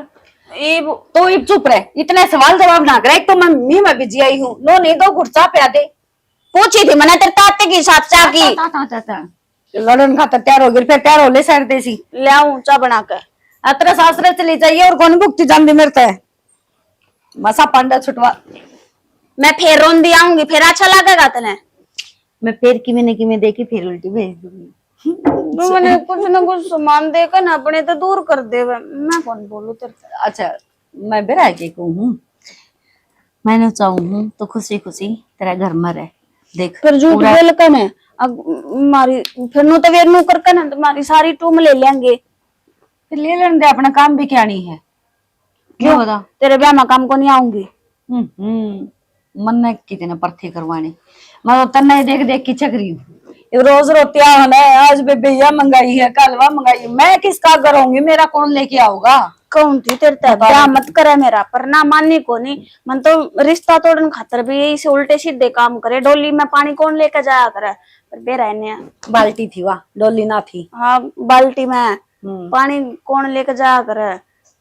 तो इब चुप रहे, इतने सवाल जवाब ना करे। तो मैं में बिजी आई हूँ, नो नहीं दो गुड़चा पे आते पूछी थी मैंने तेरे ताते की साथ चाह की लड़न खाता तैयार हो गई, फिर तैयार हो ले सर देसी ले आऊं चाह बनाकर। अतरे सासरे चली जाइए और कौन भुगती जान मेरे तो मसा पांडा छुटवा। मैं फिर रोंदी आऊंगी, फिर अच्छा लगेगा तने। मैं फिर कि मैं देखी फिर उल्टी भेज दूंगी। तो मैंने कुछ ना कुछ सामान देकर ना अपने तो दूर कर दे, मैं कौन बोलूं तेरे से। अच्छा मैं बेरा के कहूँ, मैंने चाहूँ तो खुशी खुशी तेरा घर में रहे। देख फिर झूठ बोल कर ने अब मारी फिर नु तो वेर नु कर के ना तुम्हारी सारी टूम ले लेंगे। फिर ले लेने दे, अपना काम भी क्या नहीं है। क्यों बता तेरे ब्याह में काम को नहीं आऊंगी। मन ने कितने परथे करवाने, मैं तो तन्ने देख देख की चकरी हूँ। रोज रोती है आज बेबिया मंगाई है कल वह मंगाई, मैं किसका करूंगी, मेरा कौन लेके आओगा। कौन थी तेरे तक ब्याह मत करे मेरा, पर ना माननी को नहीं, मन तो रिश्ता तोड़न खातर भी यही से उल्टे सीधे काम करे। डोली में पानी कौन लेकर जाया करे, पर बेरा ने बाल्टी थी वाह डोली ना थी। हाँ बाल्टी में पानी कौन लेकर जाया करे।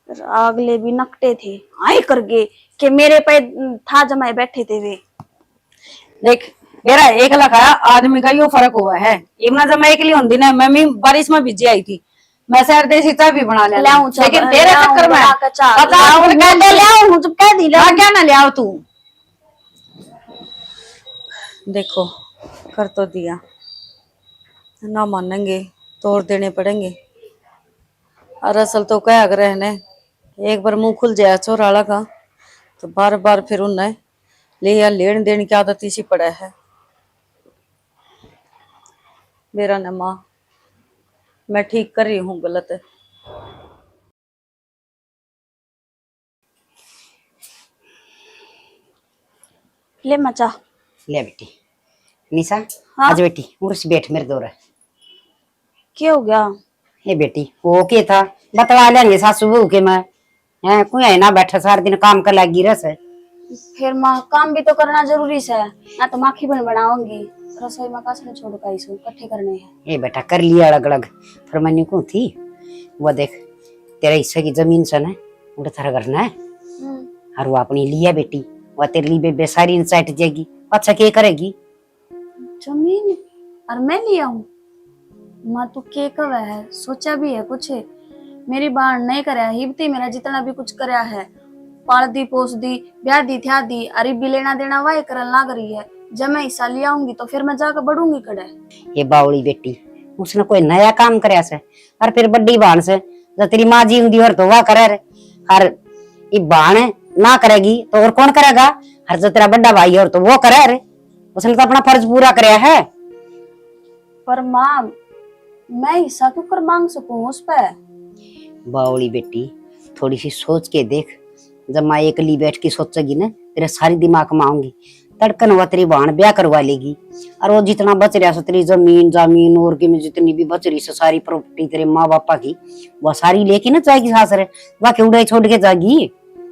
अगले भी नकटे थे आई करके कि मेरे पे था जमाए बैठे थे वे। देख मेरा एकला का आदमी का यो फर्क हुआ है, इमना जब मैं एकली होती ना, मैं भी बारिश में भिजी आई थी मैं शहर देसी चाय भी बना ले लाऊं लेकिन तेरे चक्कर में जब कह दी ला क्या ना ले आओ तू। देखो कर तो दिया, ना मानेंगे तोड़ देने पड़ेंगे। और असल तो क्या अगर रहने एक बार मुंह खुल जाए चोराला का तो बार बार फिर उन्हें ले या लेन देने की आदत इसी पड़ा है। मेरा न माँ, मैं ठीक कर रही हूँ गलत है। ले मचा ले बेटी निशा, आज बेटी उर्स बैठ मेरे दौर। क्या हो गया? ये बेटी वो के था बतला लेंगे सासू बहू के मैं है कोई है ना बैठा सारा दिन काम कर लगी रस है। फिर माँ काम भी तो करना जरूरी है ना, तो माखी बन बनाऊंगी रसोई में कासने छोड़ का इसको इकट्ठे करने हैं। ये बेटा कर लिया अलग अलग, फिर मैंने को थी वो देख तेरे हिस्से की जमीन से ना उड़े थारा करना है और वो अपनी लिया बेटी, वो तेरे लिए बेसारी इंसाइट जाएगी। अच्छा क्या करेगी? जमीन और मैं लिया हूँ माँ, तू के कब है सोचा भी है कुछ? मेरी बाण नहीं कराया हिबती, मेरा जितना भी कुछ कराया है पाल दी पोस दी ब्याह दी थ्या दी, अरे भी लेना देना वाही करन लाग रही है। जब मैं हिस्सा लिया आऊंगी तो फिर मैं जाकर बढ़ूंगी कड़े। ये बावड़ी बेटी उसने कोई नया काम कराया से और फिर बड़ी बाण से जो तेरी माँ जी हुई और तो वह करे रे, और ये बाण ना करेगी तो और कौन करेगा? हर जो तेरा बड़ा भाई है और तो वो करे रे, उसने तो अपना फर्ज पूरा कराया है। पर माँ मैं हिस्सा क्यों कर मांग सकूं उस पे? बावड़ी बेटी थोड़ी सी सोच के देख, जब माँ एकली बैठ के सोचेगी ना तेरे सारी दिमाग में आऊंगी, तड़कन वह तेरी बहन ब्याह करवा लेगी और वो जितना बच रहा है तेरी जमीन जामीन और की में जितनी भी बच रही है सारी प्रॉपर्टी तेरे माँ बापा की वह सारी लेके ना जाएगी सास रे, वह के उड़े छोड़ के जाएगी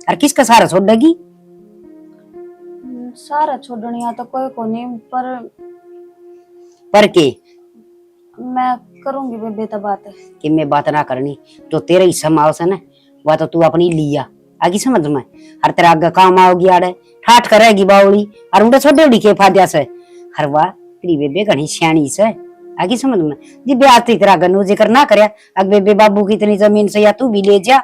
और किसका सारा छोड़ देगी? सारा छोड़निया तो कोई को नहीं, पर के मैं करूंगी बेबे तो बात है कि मैं बात ना करनी, जो तेरे हिस्सा में आवश्य ना वह तो तू अपनी लिया आगे समझ में, हर तेरा आगे काम आओगी आड़े ठाठ करेगी बावड़ी और उड़े छोटे उड़ी के फाद्या से हर वाह तेरी बेबे घनी सियाणी से आगे समझ में। जी ब्याह तेरा गन्नू जिक्र ना करे अग बेबे बाबू की इतनी जमीन से या तू भी ले जा।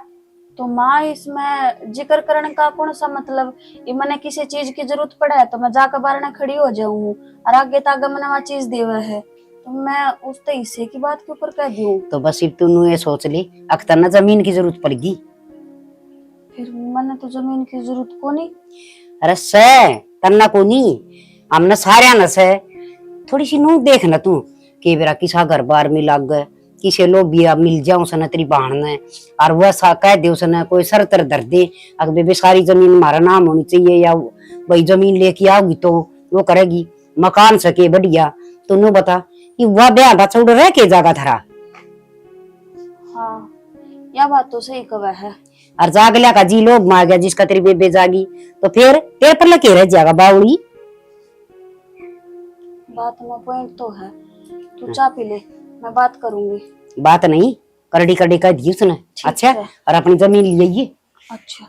तो माँ इसमें जिक्र करने का कौन सा मतलब? ये मैंने किसी चीज की जरूरत पड़े है तो मैं जाकर बारने खड़ी हो जाऊं और आगे तागा मैंने वहाँ चीज देवा है तो मैं उस हिस्से की बात के ऊपर कह दूं। तो बस सिर्फ तू ये सोच ली अख्तर ना जमीन की जरूरत पड़ेगी। फिर मैंने तो जमीन की जरूरत को नहीं। अरे से तन्ना को नहीं हमने सारे न से थोड़ी सी नू देख न तू कि बेरा किसा घर बार में लग गए किसे लोग भी मिल जाऊं सना तेरी बहन ने और वह सा कह दे उसने कोई सर तर दर दे अगर बेबे सारी जमीन हमारा नाम होनी चाहिए या वही जमीन लेके आओगी तो वो करेगी मकान सके बढ़िया। तो नू बता कि वह ब्याह बच्चा उड़ रह के जागा थरा। हाँ यह बात तो सही कहा है। और जागल्या का जी लोग मार गया जिसका तेरी बेबे जागी तो फिर तेरे पर लगे रह जाएगा बावड़ी। बात में पॉइंट तो है, तू चाय पी ले मैं बात करूंगी। बात नहीं करड़ी करड़ी कह दी उसने। अच्छा है। और अपनी जमीन ले आइए। अच्छा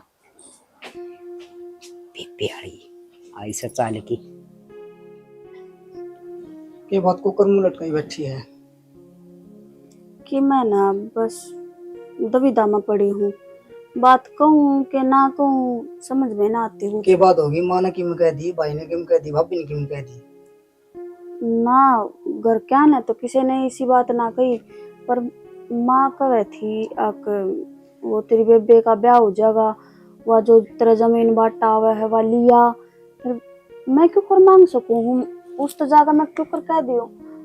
बेबे आई से चाल की ये बात को कर मुंह लटकाई बैठी है कि मैं ना बस दुविधा में पड़ी हूँ, बात कहूँ कि ना कहूँ समझ में ना आती हूँ। के बात होगी माँ ने किम कह दी, भाई ने किम कह दी, भाभी ने किम कह दी? ना घर क्या ना तो किसी ने इसी बात ना कही, पर माँ कह थी आक वो तेरी बेबे का ब्याह हो जाएगा, वह जो तेरा जमीन बांटा हुआ है वह लिया, फिर मैं क्यों कर मांग सकूँ उस तो जाकर मैं क्यों कर कह दियो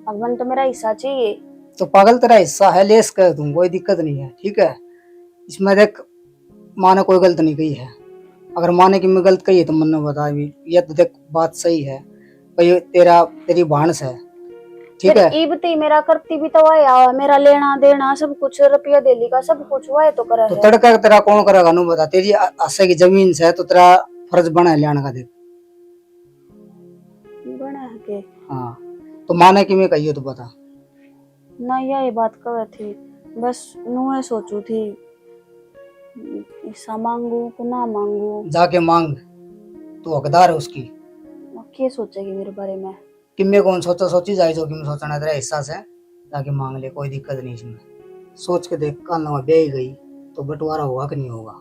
अब मन तो मेरा हिस्सा चाहिए। तो पागल तेरा हिस्सा है लेस कर दूं कोई दिक्कत नहीं है ठीक है। इसमें देख माँ ने कोई गलत नहीं कही है, अगर माँ ने कि मैं गलत कही है तो मन ने बता भी ये तो देख बात सही है भाई तेरी बहन से ठीक है। इबती मेरा करती भी तो वह मेरा लेना देना सब कुछ रुपया देली का सब कुछ वह तो करे तो है। तड़का तेरा कौन करेगा नु बता, तेरी आशा की जमीन से तो तेरा फर्ज बना है लेने का। देख बना है के हाँ तो माँ ने कि मैं कही तो बता ना ये बात कह थी बस नुए सोचू थी हिस्सा मांगू कि ना मांगू। जाके मांग, तू हकदार है उसकी। क्या सोचेगी मेरे बारे में? कि मैं कौन सोची जाए जो कि मैं सोचना तेरा हिस्सा से जाके मांग ले, कोई दिक्कत नहीं इसमें सोच के देख, कल ना ब्याह गई तो बंटवारा होगा कि नहीं होगा।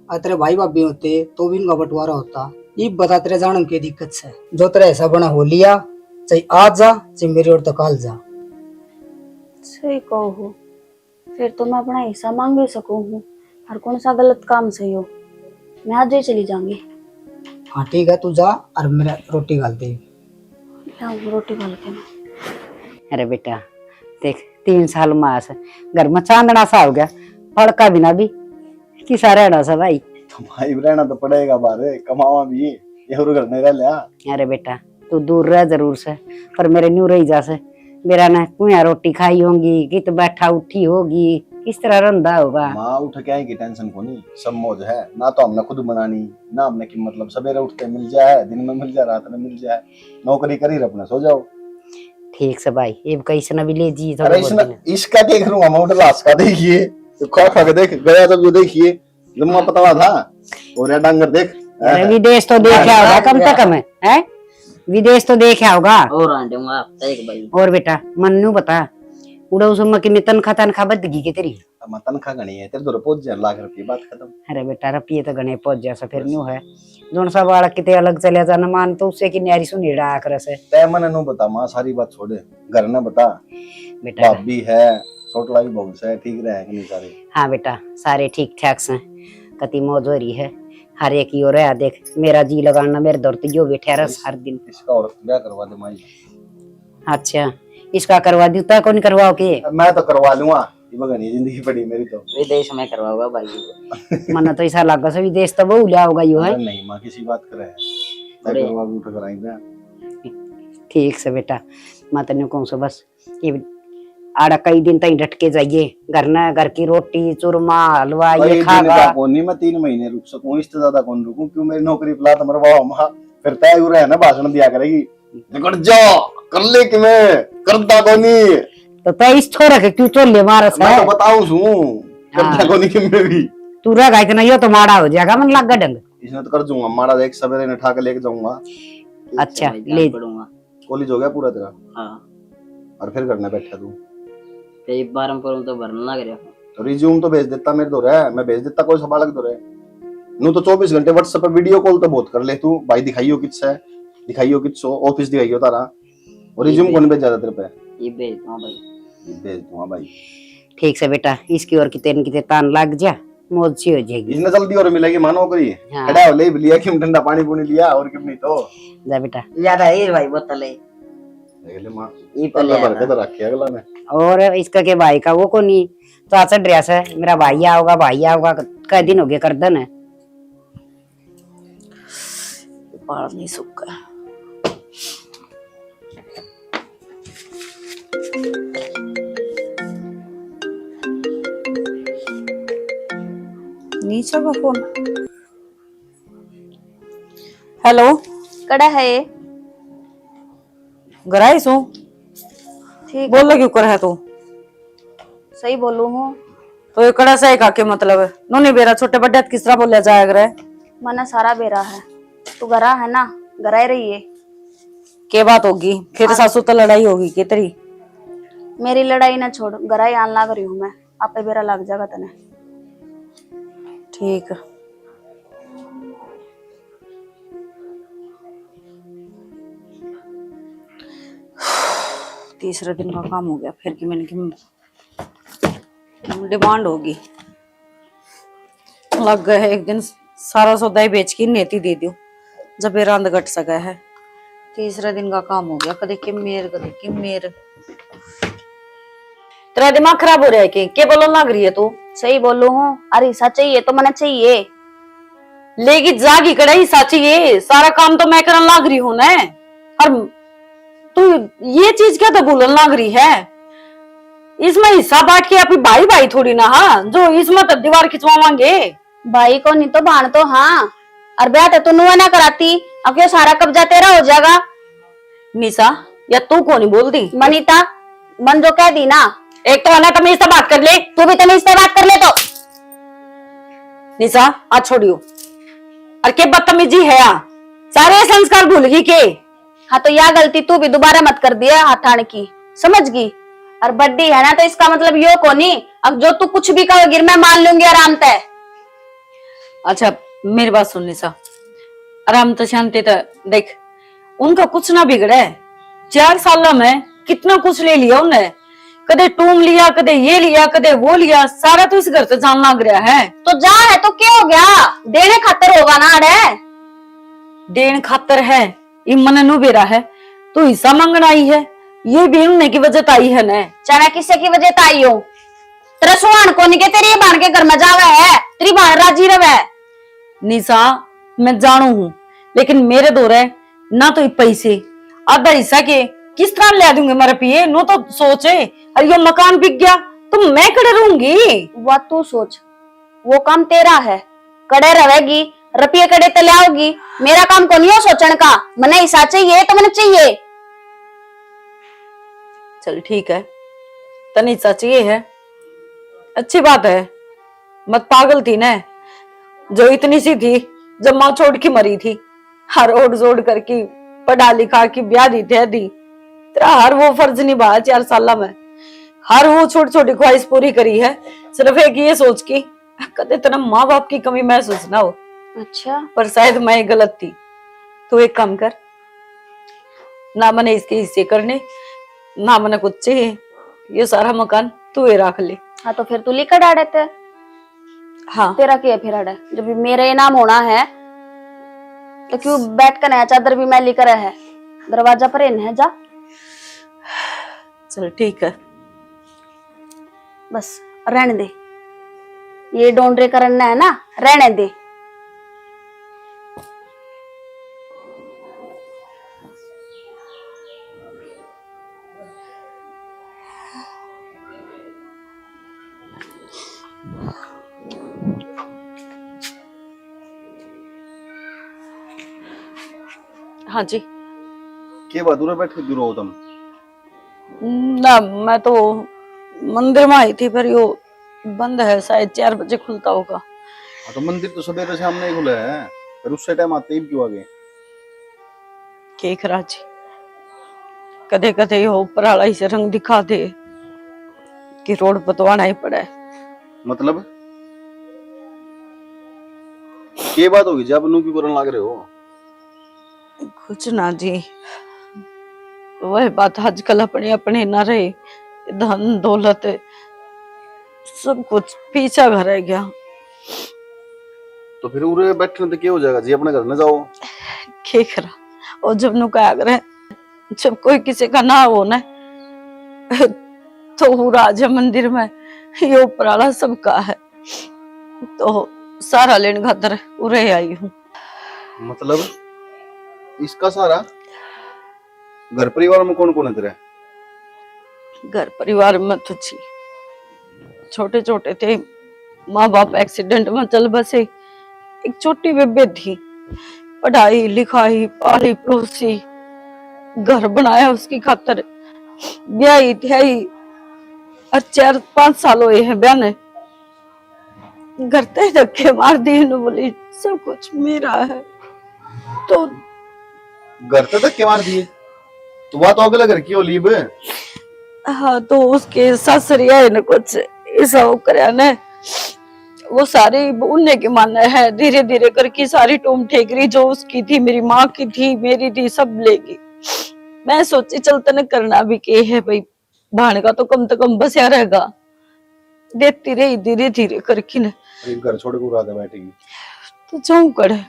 अगर तेरे भाई भाभी होते तो भी उनका बंटवारा होता। ये बता तेरे जाने की दिक्कत से, जो तेरा ऐसा बना हो लिया, चाहे आज जा चाहे मेरी ओर तो कल जा। सही कहो, फिर तो मैं अपना हिस्सा मांग भी सकूं हूँ। और कौन सा गलत काम सही हो, मैं आज ही चली जाऊंगी। हाँ ठीक है, तू जा और मेरा रोटी गाल दे। रोटी डाल के ना। अरे बेटा देख, 3 साल मास घर में चांदना सा हो गया, फड़का बिना भी किसा रहना सा भाई। भाई रहना तो पड़ेगा, बारे कमावा भी ये घर नहीं रह लिया। अरे बेटा तू दूर रह जरूर से, पर मेरे न्यू रही जा से। मेरा ना कुया रोटी खाई होगी, कित बैठा उठी होगी, किस तरह रंधा होगा। माँ उठ के आएगी, टेंशन को नहीं, सब मौज है ना। तो हमने खुद बनानी ना, हमने की मतलब सवेरे उठते मिल जाए, दिन में मिल जाए, रात में मिल जाए, नौकरी करी अपना सो जाओ। ठीक से भाई, ये कैसे ना भी ले जी। अरे इसका क्या करूंगा मैं, लाश का देखिए तो खा खा के देख गया, जब जो देखिए लम्बा पतला था और ये डांगर देख। अरे विदेश तो देखा होगा कम से कम है, विदेश तो देखा होगा। और आंटे एक भाई और बेटा मन्नू बता, उड़ा उस की में तनखा बदगी के तेरी। तनखा गणी है तेरे तो पहुंच जाए लाख रुपये, बात खत्म। अरे बेटा रुपये तो गणे पहुंच जैसा फिर न्यू है, जोन सा बालक किते अलग चले जाना मान तो उससे की न्यारी सुनी डाक रस है। तय मन नु बता माँ, सारी बात छोड़े, घर न बता। बेटा भाभी है, छोटला भी बहुत है, ठीक रहे कि नहीं सारे? हाँ बेटा सारे ठीक ठाक से, कति मौज हो रही है हर एक की ओर है। देख मेरा जी लगाना मेरे दौर तो जो बैठा रस हर दिन। इसका और ब्याह करवा दे माई। अच्छा इसका करवा दी, तय कौन करवाओ के? मैं तो करवा लूंगा, ये बगनी जिंदगी पड़ी मेरी तो। विदेश में करवाओगा भाई। मन तो ऐसा लगा से विदेश तो बहु लिया होगा यो है। नहीं माँ किसी बात करे, मैं करवा उठ कराएंगे। ठीक से बेटा, मैं तेन कहूँ सो बस ये आड़ा कई दिन तक डट के जाइए, घर की रोटी चूरमा हलवा ये खागा। नहीं मैं 3 महीने रुक सकूं, इससे ज्यादा कौन रुकूं, क्यों मेरी नौकरी पिला तो मरवाओ माँ, फिर तय हो रहा है ना, भाषण दिया करेगी कर ले कि मैं करता कोनी तो तय इस छोरा के क्यों चोले मारस मैं है? तो बताऊं सू करता कोनी कि मैं भी तू रह इतना यो तो माड़ा हो जाएगा मन लग ढंग। इसने तो कर दूंगा मारा, देख सवेरे ने ठाके लेके जाऊंगा। अच्छा ले पढ़ूंगा। कॉलेज हो गया पूरा तेरा? हाँ और फिर करने बैठा तू एक बार हम तो भरना लग रहा। तो रिज्यूम तो भेज देता मेरे दो है, मैं भेज देता, कोई सवाल दो है नू तो 24 घंटे व्हाट्सएप पे वीडियो कॉल तो बहुत कर ले तू भाई, दिखाइयो किससे दिखाइयो किसो ऑफिस दिखाइयो तारा, और रिज्यूम कौन भेज जाता तेरे पे? ये भेज दूंगा भाई, ये भेज दूंगा भाई। ठीक से बेटा, इसकी और कितने तान लग जा, मौज सी हो जाएगी। इसने जल्दी और मिलेगी मानो करी। हाँ। खड़ा हो ले लिया कि ठंडा पानी पूनी लिया और क्यों नहीं तो जा बेटा। यार है भाई बोतल है देख ले मां, ये पल्ला पहले भर के तो रखी है अगला ने। और इसका के भाई का वो को नहीं तो आचा ड्रेस है, मेरा भाई आओगा कई दिन हो गए करदन है। बाल नहीं सूखा। नीचे का फोन। हेलो कड़ा है ये? गराई सो ठीक बोल क्यों कर है तू? सही बोलू हूँ। तो ये कड़ा सही का के मतलब है? नोनी बेरा छोटे बड्डे किस तरह बोला जाएगा रे? मना सारा बेरा है, तू गरा है ना, गरा ही रही है। के बात होगी फिर सासू तो लड़ाई होगी के तेरी? मेरी लड़ाई ना छोड़, गरा ही आन लाग रही हूँ मैं, आपे बेरा लग जाएगा तने। ठीक है। तीसरे दिन का काम हो गया फिर कि मैंने कि डिमांड होगी, लग गए है एक दिन सारा सौदा ही बेच के नेती दे दियो जब ये रंद घट सका है। तीसरे दिन का काम हो गया, कदे कि मेर तेरा दिमाग खराब हो रहा है कि बोलो लग रही है तू? सही बोलू हूँ, अरे हिस्सा चाहिए तो मना चाहिए। लेगी जागी कड़ा हिस्सा चाहिए, सारा काम तो मैं करने लग रही हूँ ना। और तू ये चीज क्या तो बोलने लग रही है? इसमें हिस्सा बांट के अभी भाई भाई थोड़ी ना, हाँ जो इसमें तो दीवार खिंचवावांगे। भाई को नहीं तो भाण तो हाँ, और ब्याह तो नुआ ना कराती, अब क्यों सारा कब्जा तेरा हो जाएगा। निशा या तू कौन ही बोल दी? मनीता मन जो कह दी ना, एक तो है तमीज से बात कर ले, तू भी तमीज से बात कर ले तो। निशा आज छोड़ियो, और के बदतमीजी है यहाँ, सारे संस्कार भूल गई के? हाँ तो यह गलती तू भी दोबारा मत कर दिया हाथ ठाने की, समझ गई? और बड्डी है ना, तो इसका मतलब यो को नहीं, अब जो तू कुछ भी कहोगी मैं मान लूंगी आराम तय। अच्छा मेरी बात सुन निशा, आराम तो शांति तो देख, उनका कुछ ना बिगड़े। 4 साल में कितना कुछ ले लिया उन्हें, कदे टूम लिया, कदे ये लिया, कदे वो लिया, सारा तो इस घर से जान लग रहा है। तो जा है तो क्या हो गया, देने खातर होगा ना अड़े। देन खातर है, इमन नु बेरा है, तो हिस्सा मांगना आई है, ये भी उन्हें की वजह आई है न। चाहे किसी की वजह आई हो, तेरा सुहान को नहीं के तेरी बहन के घर में जावे है, तेरी बहन राजी रवे। निशा मैं जानू हूँ, लेकिन मेरे दो रहे ना तो पैसे आधा हिस्सा के किस तरह ले दूंगे मेरे पिए, नो तो सोचे अरे ये मकान बिक गया तो मैं कड़े रहूंगी। वो तू सोच, वो काम तेरा है, कड़े रहेगी, रुपये कड़े ते लाओगी, मेरा काम को नहीं हो सोचने का। मने हिस्सा चाहिए तो मैंने चाहिए। चल ठीक है, तनी हिस्सा चाहिए है, अच्छी बात है, मत पागल थी न जो इतनी सी थी जब माँ छोड़ के मरी थी, हर ओढ़ जोड़ करके पढ़ा लिखा की ब्याह दी दी, तेरा हर वो फर्ज निभाया 4 साल में, हर वो छोटी छोटी ख्वाहिश पूरी करी है, सिर्फ एक ये सोच के कदे तेरा माँ बाप की कमी महसूस ना हो। अच्छा पर शायद मैं गलत थी, तो एक काम कर, ना मैंने इसके हिस्से करने, ना मैंने कुछ चाहिए, ये सारा मकान तू ही रख ले। हाँ तो फिर तू लिखा डाड़े थे। हाँ तेरा क्या फिर अड़े, जब मेरे नाम होना है तो क्यों बैठ कर नया चादर भी मैं लेकर है, दरवाजा पर इन है जा। चल ठीक है, बस रहने दे, ये डोंडरे करना है ना, रहने दे। हाँ जी। के बात दूर बैठ के दूर हो तुम? ना मैं तो मंदिर में आई थी, पर यो बंद है, शायद 4 बजे खुलता होगा। हाँ तो मंदिर तो सवेरे सामने ही खुला है, फिर उससे टाइम आते ही क्यों आ गए? केक राजी कदे कदे हो ऊपर ही से रंग दिखा दे कि रोड पतवाना ही पड़ा है। मतलब के बात होगी जब नू क्यों करने लग रहे हो? कुछ ना जी, वह बात आजकल अपने अपने ना रहे, धन दौलत सब कुछ पीछा घर रह गया। तो फिर उरे बैठने तो क्या हो जाएगा जी, अपने घर न जाओ। क्या करा, और जब नु क्या करे, जब कोई किसी का ना हो ना तो वो राजा मंदिर में ये ऊपराला सबका है, तो सारा लेन खातर उरे आई हूँ। मतलब इसका सारा घर परिवार में कौन कौन है तेरे? घर परिवार में तो जी छोटे छोटे थे, माँ बाप एक्सीडेंट में चल बसे, एक छोटी बेबे थी, पढ़ाई लिखाई पाली पड़ोसी, घर बनाया उसकी खातर, ब्याही थी और 4-5 साल हुए हैं ब्याह ने, घर ते धक्के मार दिए, बोली सब कुछ मेरा है। तो घर तक धक्के मार दिए? तो बात अगला घर की होली बे? हाँ तो उसके ससुरिया ने कुछ ऐसा वो कराया ने, वो सारी उन्हें के माना है, धीरे धीरे करके सारी टूम ठेकरी जो उसकी थी, मेरी माँ की थी, मेरी थी, सब लेगी। मैं सोची चलते न करना भी के है भाई, भाण का तो कम बसिया रहेगा, देती रही धीरे धीरे करके न। घर छोड़ के रात बैठेगी तो जाऊं करे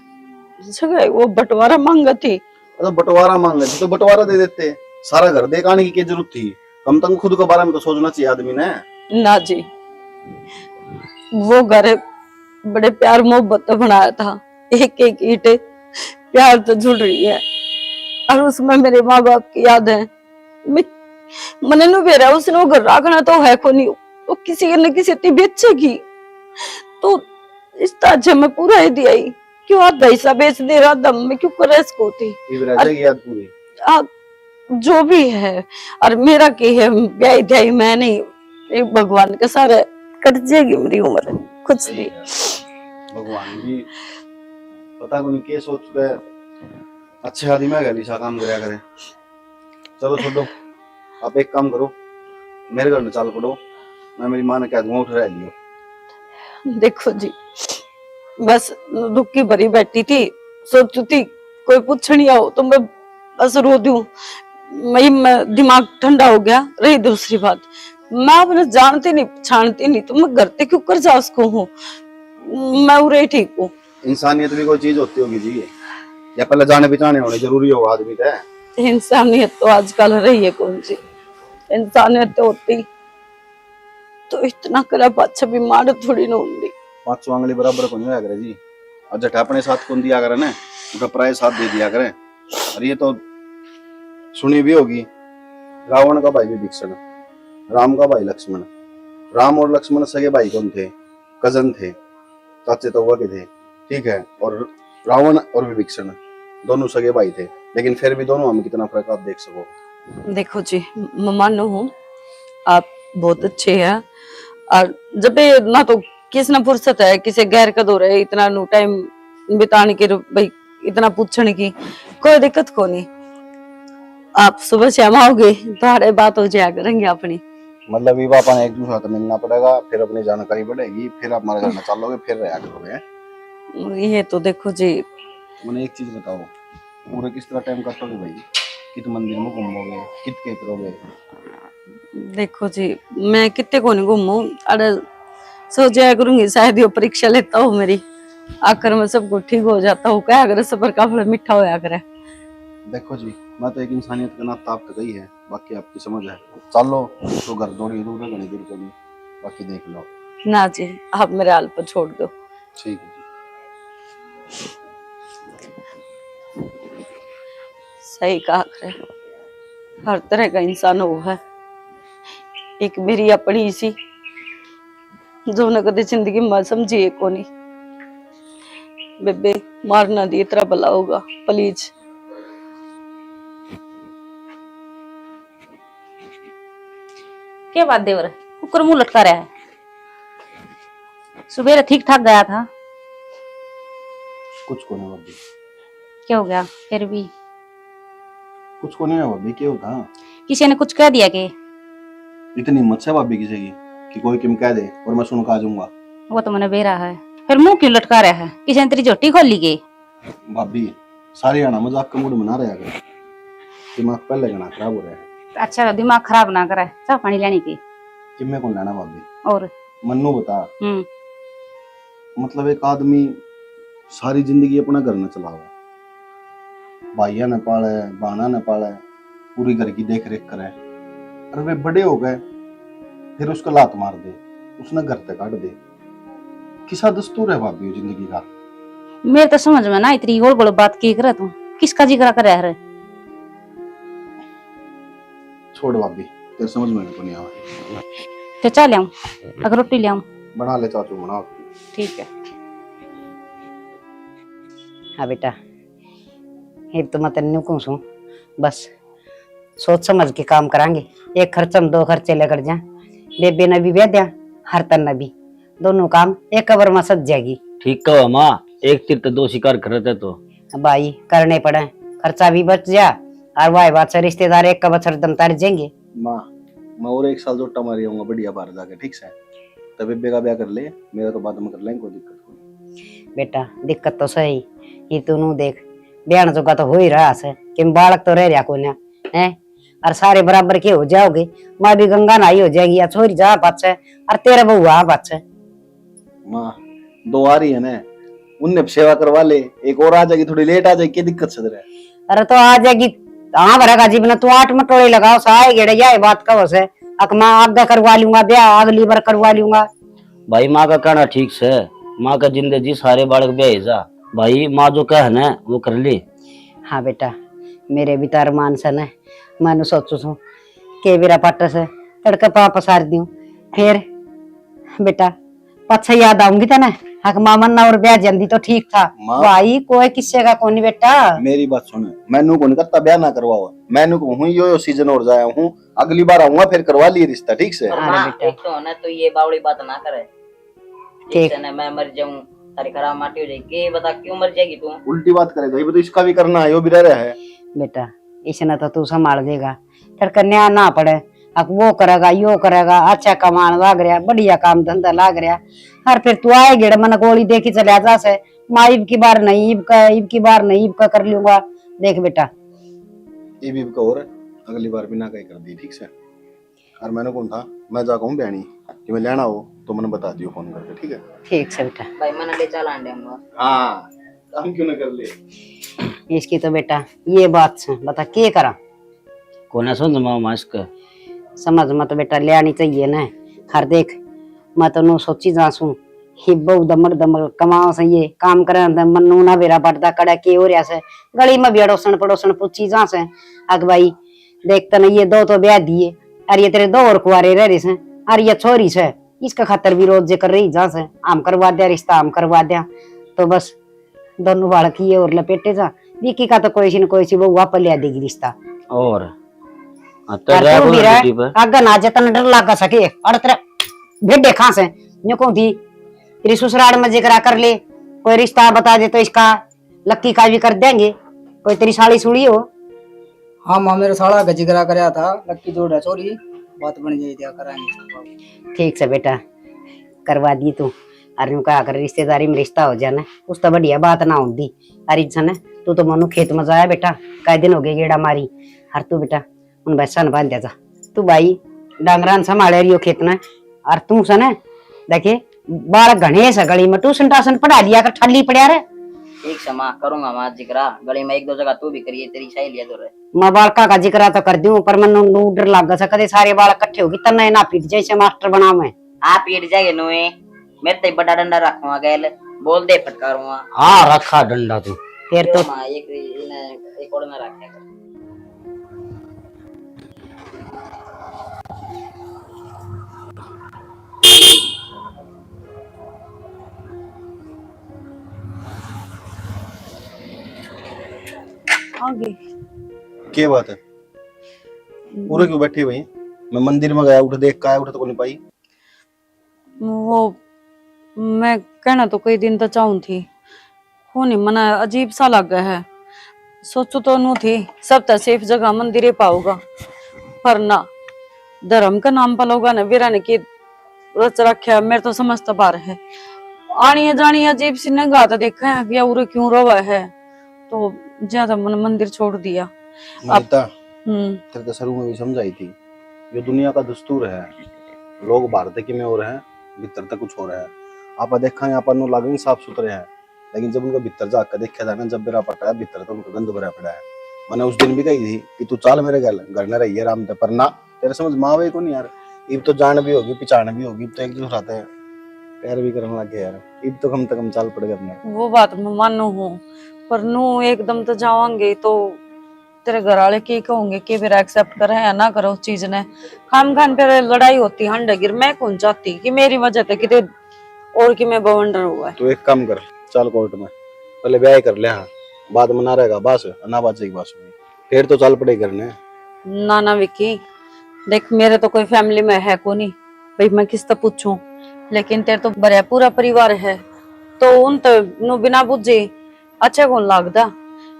जगह वो बंटवारा मांगा थी। तो बंटवारा मांग लेते तो बंटवारा दे देते, सारा घर देखाने की क्या जरूरत थी? कम तक खुद के बारे में तो सोचना चाहिए आदमी ने। ना जी, वो घर बड़े प्यार मोहब्बत बनाया था, एक एक ईंट प्यार तो जुड़ रही है, और उसमें मेरे माँ बाप की याद है। मैंने नु बेरा उसने वो घर रखना तो है को नहीं, वो किसी न किसी ती बेचेगी, तो इस ताजे में पूरा ही दिया ही, क्यों आधा हिस्सा बेच दे रहा दम में, क्यों करे इसको थी याद पूरी जो भी है। और मेरा की है ब्याह ध्याई मैं नहीं, एक भगवान के सारे कट जाएगी मेरी उम्र, कुछ नहीं। भगवान भी पता नहीं क्या सोच रहे, अच्छे आदमी में गली सा काम कराया करे। चलो छोड़ो, आप एक काम करो, मेरे घर में चाल पड़ो, मैं मेरी माँ ने कह दूंगा उठ रह लियो। देखो जी, बस दुख की भरी बैठी थी, सोचती थी कोई पूछनी आओ तो मैं बस रो दूं। मैं दिमाग ठंडा हो गया। रही दूसरी बात, मैं अपने जानती नहीं पहचानती नहीं तो मैं घर ते क्यों कर जा उसको हूँ। मैं उरे ही ठीक हूँ। इंसानियत भी कोई चीज होती होगी जी, या पहले जाने पहचाने होने जरूरी हो आदमी का। इंसानियत तो आजकल रही है कौन सी, इंसानियत तो होती तो इतना करा पाछा बीमार थोड़ी ना होंगी। 5 आंगली बराबर को नहीं होया करे जी, और जट अपने साथ कौन दिया करे ना, उनका पराये साथ दे दिया करे। और ये तो सुनी भी होगी, रावण का भाई विभीषण, राम का भाई लक्ष्मण। राम और लक्ष्मण सगे भाई कौन थे? कजन थे, चाचे तो के थे, ठीक है। और रावण और विभीषण दोनों सगे भाई थे, लेकिन फिर भी दोनों हम कितना फर्क आप देख सको। देखो जी, मैं मानो हूँ आप बहुत अच्छे हैं, और जब भी ना तो किस ना फुर्सत है किसी गैर का दो रहे इतना नु टाइम बिताने के, भाई इतना पूछने की कोई दिक्कत को नहीं। आप सुबह शाम आओगे तो हर बात हो जाया करेंगे अपनी। मतलब ये पापा ने एक दूसरे से मिलना पड़ेगा, फिर अपनी जानकारी बढ़ेगी, फिर आप हमारे घर में चलोगे, फिर रहा करोगे। ये तो देखो जी, मैंने एक चीज बताओ, पूरे किस तरह टाइम काटोगे भाई? कित मंदिर में घूमोगे, कित के करोगे? देखो जी, मैं कितने को नहीं घूमू, अरे सो जाया करूंगी शायद ये परीक्षा लेता हूँ मेरी, आकर मैं सब कुछ ठीक हो जाता हूँ। क्या अगर सफर का फल मीठा होया करे। देखो जी, मैं तो एक इंसानियत का नाता आप तो गई है, बाकी आपकी समझ है। चलो तो घर दौड़ी दूर है, घनी दूर को नहीं, बाकी देख लो। ना जी, आप मेरे हाल पर छोड़ दो। ठीक है जी। सही कहा करे, हर तरह का इंसान हो है। एक मेरी अपनी सी जो न कदे जिंदगी में समझिए को नहीं। बेबे मारना दी तरह भला होगा प्लीज। क्या बात देवर, कुकर मुंह लटका रहा है? सुबह ठीक ठाक गया था, कुछ को नहीं भाभी, क्या हो गया फिर भी? कुछ को नहीं है भाभी, क्या होता? किसी ने कुछ कह दिया कि? इतनी हिम्मत है भाभी किसी की कि कोई किम कह दे और मैं सुन के आ जाऊंगा? वो तो मैंने बेरा है, फिर मुंह क्यों लटका रहा है? किसी ने तेरी झोटी खोल ली के? भाभी सारी आना मजाक का मूड बना रहा है, दिमाग पहले गना खराब हो रहा है। अच्छा दिमाग खराब ना करे, चाह पानी लेने की। किम्मे कौन लेना भाभी? और मन्नू बता, मतलब एक आदमी सारी जिंदगी अपना घर न चलावे, भाइया न पाले, बाना न पाले, पूरी घर की देख रेख करे, और वे बड़े हो गए फिर उसको लात मार दे, उसने घर तक काट दे। किसा दस्तूर है भाभी जिंदगी का? मेरे तो समझ में ना इतनी गोल गोल बात की करे तू, किसका जिक्र कर रहा है? छोड़ भाभी, तेरे समझ में नहीं आवा। तो चाह लियाऊं, अगर रोटी लियाऊं? बना ले चाचू, बनाओ। ठीक है। हाँ बेटा, एक तो मैं तेन कहूँ बस सोच समझ के काम करांगे। एक खर्चम 2 खर्चे लेकर जा, बेबे ने भी ब्याह दिया, हर तन भी, दोनों काम एक कबर में सज जाएगी। ठीक कहो माँ, एक तीर तो 2 शिकार करते तो भाई करने पड़े, खर्चा भी बच जा, और वाह बात से रिश्तेदार एक का बछर दम तार जाएंगे। माँ मैं और 1 साल जोटा मारी आऊंगा बढ़िया बाहर जाके, ठीक से? तब बेबे का ब्याह कर ले, मेरा तो बाद में कर लेंगे, कोई दिक्कत नहीं। बेटा दिक्कत तो सही, ये तू देख ब्याह जोगा तो हो ही रहा है कि बालक तो रह रहा को ना है, और सारे बराबर के हो जाओगे। माँ भी गंगा नहाई हो जाएगी, या छोरी जा बात है, और तेरा बहू आ बात है। माँ 2 आ रही है ना, उनने सेवा करवा ले, एक और आ जाएगी, थोड़ी लेट आ जाएगी, क्या दिक्कत से तेरे? अरे तो आ जाएगी, हाँ भरेगा जीवन, तू 8 मटोले लगाओ सहाय गेड़े जाए बात कहो से, अक माँ आगे करवा लूंगा ब्याह, अगली बार करवा लूंगा। भाई माँ का कहना ठीक से, माँ का जिंदगी सारे बालक ब्याह जा भाई, माँ जो कह ना वो कर ली। हाँ बेटा, मेरे भी तार मान से न, मैं सोचू छू के मेरा पट से तड़के पाप सार दू, फिर बेटा पछा याद आऊंगी तना, हक मामन ना और ब्याह जल्दी तो ठीक था। भाई कोई किस्से का कौन बेटा, मेरी बात सुन, मैनू को नहीं करता ब्याह ना करवाओ, मैनू को हूँ यो सीजन और जाया हूँ, अगली बार आऊंगा फिर करवा लिए रिश्ता, ठीक से? तो ना तो ये बावड़ी बात ना करे, ठीक है ना? मैं मर जाऊं, तारी खराब माटी हो जाएगी, बता क्यों मर जाएगी तू? उल्टी बात करेगा, ये तो इसका भी करना है, यो भी रह रहा है। बेटा इसने तो तू संभाल देगा, तड़के न्याय ना पड़े, अब वो करेगा यो करेगा, अच्छा कमान लाग रहा, बढ़िया काम धंधा लाग रहा। हर फिर तू आए गेड़ मन गोली देखी चले जा से माँ ईब की बार नहीं, ईब की बार नहीं, ईब का कर लूंगा। देख बेटा ये भी और अगली बार भी ना कहीं कर दी, ठीक से। और मैंने कौन था, मैं जा कहूँ बहनी कि मैं लेना हो तो मैंने बता दियो फोन करके, ठीक है। ठीक से बेटा। भाई मैंने ले चला अंडे हम। हाँ काम क्यों ना कर ले। इसकी तो बेटा ये बात से बता के करा, कोने सुन माँ मास्क समझ मत बेटा ले आनी चाहिए ना। हर देख मैं तो नु सोची जासू ही बहु दमर दमर कमाओ से ये काम करे मनु ना बेरा पड़ता कड़ा के हो रहा से गली में भी अड़ोसन पड़ोसन पूछी जा से अग भाई देखते ना ये दो तो ब्याह दिए और ये तेरे दो और कुआरे रह रही से और ये छोरी से इसका खातर भी रोज जे कर रही जा से आम करवा दिया रिश्ता आम करवा दिया तो बस दोनों बालक ये और लपेटे जा विकी का तो कोई न कोई बहु वापस ले देगी रिश्ता। और आगे ना जतन डर लगा सके और तेरा भेड़े कहाँ से न्यू कौन थी तेरी ससुराल में जिक्र कर ले कोई रिश्ता बता दे तो इसका लक्की का भी कर देंगे। कोई तेरी साली सुड़ी हो? हाँ माँ मेरे साला का जिक्र कराया था, लक्की जोड़ है चोरी, बात बन जाए दिया कराएंगे। ठीक से बेटा करवा दी तू। अरे कहा कर रिश्तेदारी में रिश्ता हो जाना उस तो बढ़िया बात ना होती। अरे इंसान तू तो मनु खेत में जाया बेटा, कई दिन हो गए गेड़ा मारी। हर तू बेटा उन भैंसा न बांध जा तू भाई डांगरान संभाले रियो खेत में। और तू सन देखे बालक घने से गली में ट्यूशन टाशन पढ़ा दिया कर ठल्ली पड़ा रे। ठीक से माँ करूंगा माँ जिक्रा, गली में एक दो जगह तू भी करिए, तेरी सहेलियां तो रहे। मैं बालका का जिक्र तो कर दूं पर मनु नू डर लग सा कदे सारे बालक इकट्ठे होगी तना ना पीट जैसे मास्टर बना मैं। आप पीट जाएंगे नुए, मेरे तो बड़ा डंडा रखूंगा गैल, बोल दे फटकारूंगा। हाँ रखा डंडा तू फिर तो माँ एक और में रखेगा। आगे क्या बात है, पूरे क्यों बैठी हुई? मैं मंदिर में गया, उठ देख का उठ तो नहीं पाई। वो मैं कहना तो कई दिन तो चाहूं थी, हो नहीं मना अजीब सा लग गया है। सोचो तो नू थी सब तो सेफ जगह मंदिर पाऊंगा, पर ना धर्म का नाम पलोगा ना वीरा ने की रच रखा। मेरे तो समझता बार है आनी जानी अजीब सी नगाह तो देखा है कि उरे क्यों रोवा है, तो ज्यादा मन मंदिर छोड़ दिया। माता तेरे तो शुरू में भी समझाई थी, ये दुनिया का दस्तूर है, लोग भारत की में हो रहे हैं, भीतर तक कुछ हो रहा है। आप देखा यहाँ पर लगेंगे साफ सुथरे हैं, लेकिन जब उनका भीतर जाकर देखा जाए ना, जब मेरा पटा है भीतर तो उनका गंद भरा पड़ा है। मैंने उस दिन भी कही थी कि तू चाल मेरे घर न रही है राम ते, पर ना तेरे समझ माँ वे को नहीं यार। इब तो जान भी होगी पिछाण भी होगी, तो एक दूसरा है प्यार भी करने लग गया यार। इब तो कम से कम चाल पड़ेगा अपने। वो बात मैं मानो हूँ, पर नू एकदम तो जावांगे तो तेरे घर वाले की कहोगे कि फिर एक्सेप्ट करे या ना करो उस चीज ने। खाम खान पे लड़ाई होती हंड गिर, मैं कौन चाहती कि मेरी वजह से किते और कि मैं बवंडर हुआ है। तो एक काम कर, चल कोर्ट में पहले ब्याह कर ले, हाँ बाद में ना रहेगा बस ना बात होगी, फिर तो चल पड़े करने। ना ना विक्की देख, मेरे तो कोई फैमिली में है को नहीं भाई, मैं किस तरह पूछूं, लेकिन तेरे तो बड़ा पूरा परिवार है, तो उन तो नु बिना बुझे अच्छा कौन लगता।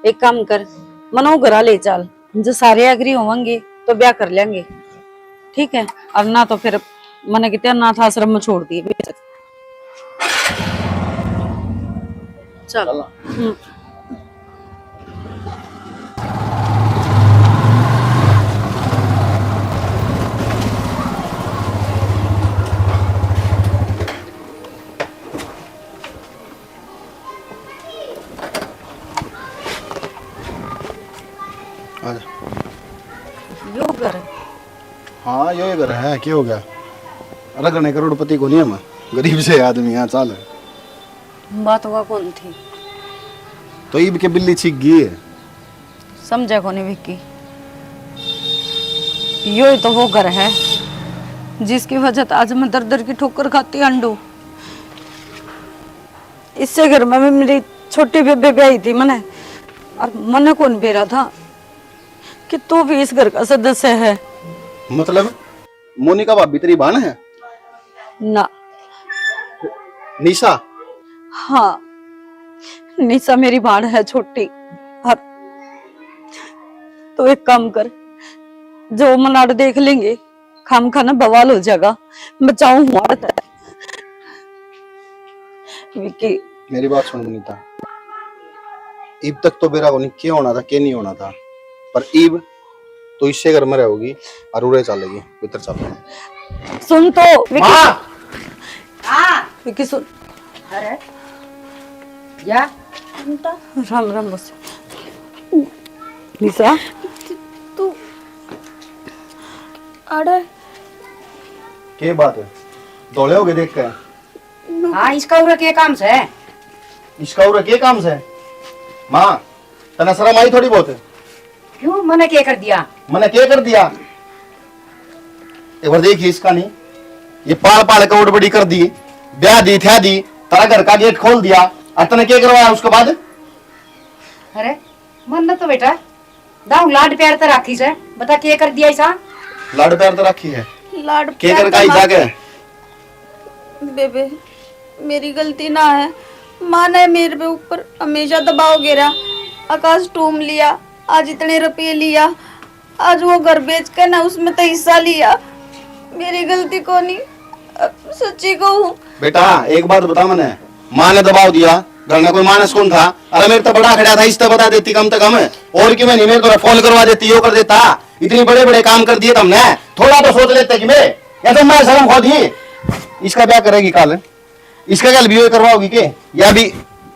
एक काम कर मनो घरा ले चल, जो सारे एग्री होंगे तो ब्याह कर लेंगे, ठीक है। और ना तो फिर मैंने कितने अनाथ आश्रम में छोड़ दिए। चल यो घर है। हाँ यो घर है, क्या हो गया? रगड़ने करोड़पति को नहीं हम, गरीब से आदमी यहाँ चाल। बात हुआ कौन थी? तो ईब के बिल्ली छिक गई है। समझा कौन विक्की? यो ही तो वो घर है जिसकी वजह से आज मैं दर दर की ठोकर खाती अंडू। इससे घर में मेरी छोटी बेबे ब्याही थी मैंने, और मने कौन बेरा था कि तू भी इस घर का सदस्य है। मतलब मोनिका भाभी तेरी बहन है? ना निशा? हाँ निशा मेरी बहन है छोटी। और तो एक काम कर, जो मनाड़ देख लेंगे खाम खाना बवाल हो जाएगा। बचाओ हमारा विकी। मेरी बात सुन विनीता, इब तक तो मेरा होनी क्या होना था क्या नहीं होना था, पर इब तो इससे घर में रहोगी और उड़े चलेगी भीतर चल। सुन तो विकी। हाँ विकी सुन। अरे क्या राम राम बस। निशा तू अरे क्या बात है, दौड़े होगे देख के? हाँ इसका उरा के काम से है? इसका उरा क्या काम से? माँ तना शर्म आई थोड़ी बहुत? क्यों मैंने क्या कर दिया? मैंने क्या कर दिया? एक बार देखिए इसका नहीं, ये पाल पाल के उड़ बड़ी कर दी, ब्याह दी थ्या दी, तारा घर का गेट खोल दिया, और तने क्या करवाया उसके बाद? अरे मन तो बेटा दाऊ लाड प्यार तो राखी से, बता क्या कर दिया ऐसा? लाड प्यार तो रखी है, लाड क्या कर का ऐसा के? बेबे मेरी गलती ना है, माँ ने मेरे पे ऊपर हमेशा दबाव गिरा, आकाश टूम लिया, आज इतने रुपये लिया, आज वो घर बेच कर ना उसमें तो हिस्सा लिया, मेरी गलती को नहीं, सच्ची कहूँ। बेटा एक बात बता, मैंने माँ ने दबाव दिया, घर में कोई मानस कौन था? अरे मेरे तो बड़ा खड़ा था, इस तो बता देती कम से कम, और क्यों नहीं मेरे तो फोन करवा देती, यो कर देता, इतने बड़े बड़े काम कर दिए तुमने, थोड़ा तो सोच लेते कि मैं, या तो मैं शर्म खो दी। इसका क्या करेगी काल? इसका क्या बीओ करवाओगी के? या भी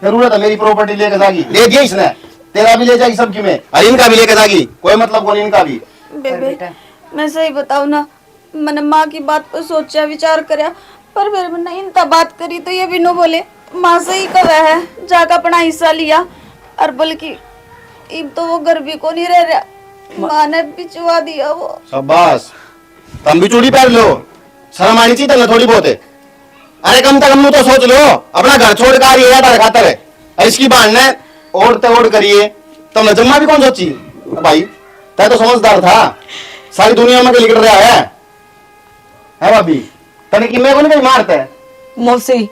जरूरत है मेरी प्रॉपर्टी लेके जाएगी, ले दिया इसने, तेरा भी ले जाएगी सबकी में, और इनका भी लेके जाएगी, कोई मतलब कौन इनका भी। बेबे मैं सही बताऊँ ना, मैंने माँ की बात पर सोचा विचार करया, पर फिर मैंने इनता बात करी तो ये भी नो बोले माँ सही कहा है, जाकर अपना हिस्सा लिया, और बल्कि अब तो वो घर भी को नहीं रह रहा, माँ ने बिचवा दिया वो। शाबाश, तुम भी चूड़ी पहन लो, शर्म आनी चाहिए तुम्हें थोड़ी बहुत है। अरे कम से कम तो सोच लो, अपना घर छोड़ कर आ रही है खातर है, और इसकी बहन ने ओढ़ ते ओढ़ करिए, तुमने जम्मा भी कौन सोची? भाई तय तो समझदार था, सारी दुनिया में लिख रहा है भाभी, तने कि मैं को नहीं मारता है। मौसी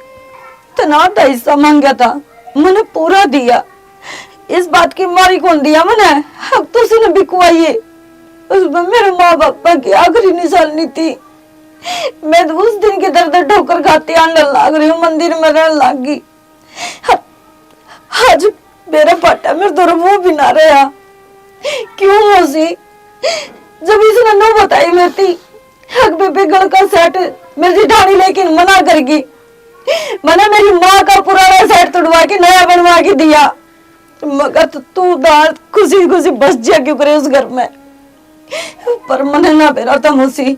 तना का हिस्सा मांगा था, मैंने पूरा दिया, इस बात की मारी कौन दिया मैंने? अब तो उसने बिकवाइए, उसमें मेरे माँ बापा की आखिरी निशानी थी। मैं तो उस दिन के दर्द ठोकर खाती आने लग रही हूँ, मंदिर में रहने लग गई। आज मेरा पाटा मेरे तो वो भी ना रहा। क्यों मौसी? जब इसने नो बताई मेरी हक बेबे गल का सेट मेरी ढाणी लेकिन मना करगी, मैंने मेरी माँ का पुराना सेट तोड़वा के नया बनवा के दिया, मगर तो तू दार खुशी खुशी बस जा क्यों करे उस घर में? पर मैंने ना बेरा था मौसी,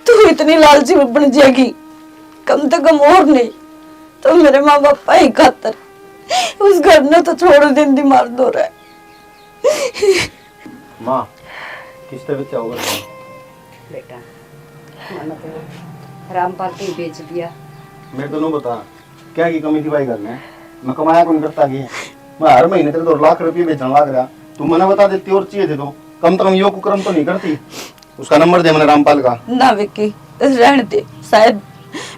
तू इतनी लालची बन जाएगी, कम से कम और नहीं तो मेरे माँ बापा ही खातर उस घर ने तो छोड़ दिन दी मार दो रहा है। माँ किस तरह क्या होगा? बेटा मैंने तो रामपाल को ही बेच दिया। मैं तो नहीं बता क्या की कमी थी भाई घर में, मैं कमाया कौन करता की, मैं हर महीने तेरे 2 लाख रुपये बेचने लग रहा, तू मैंने बता देती और चाहिए थे तो कम से कम यो कुकर्म तो नहीं करती। उसका नंबर दे मैंने रामपाल का। ना विक्की रहने दे, शायद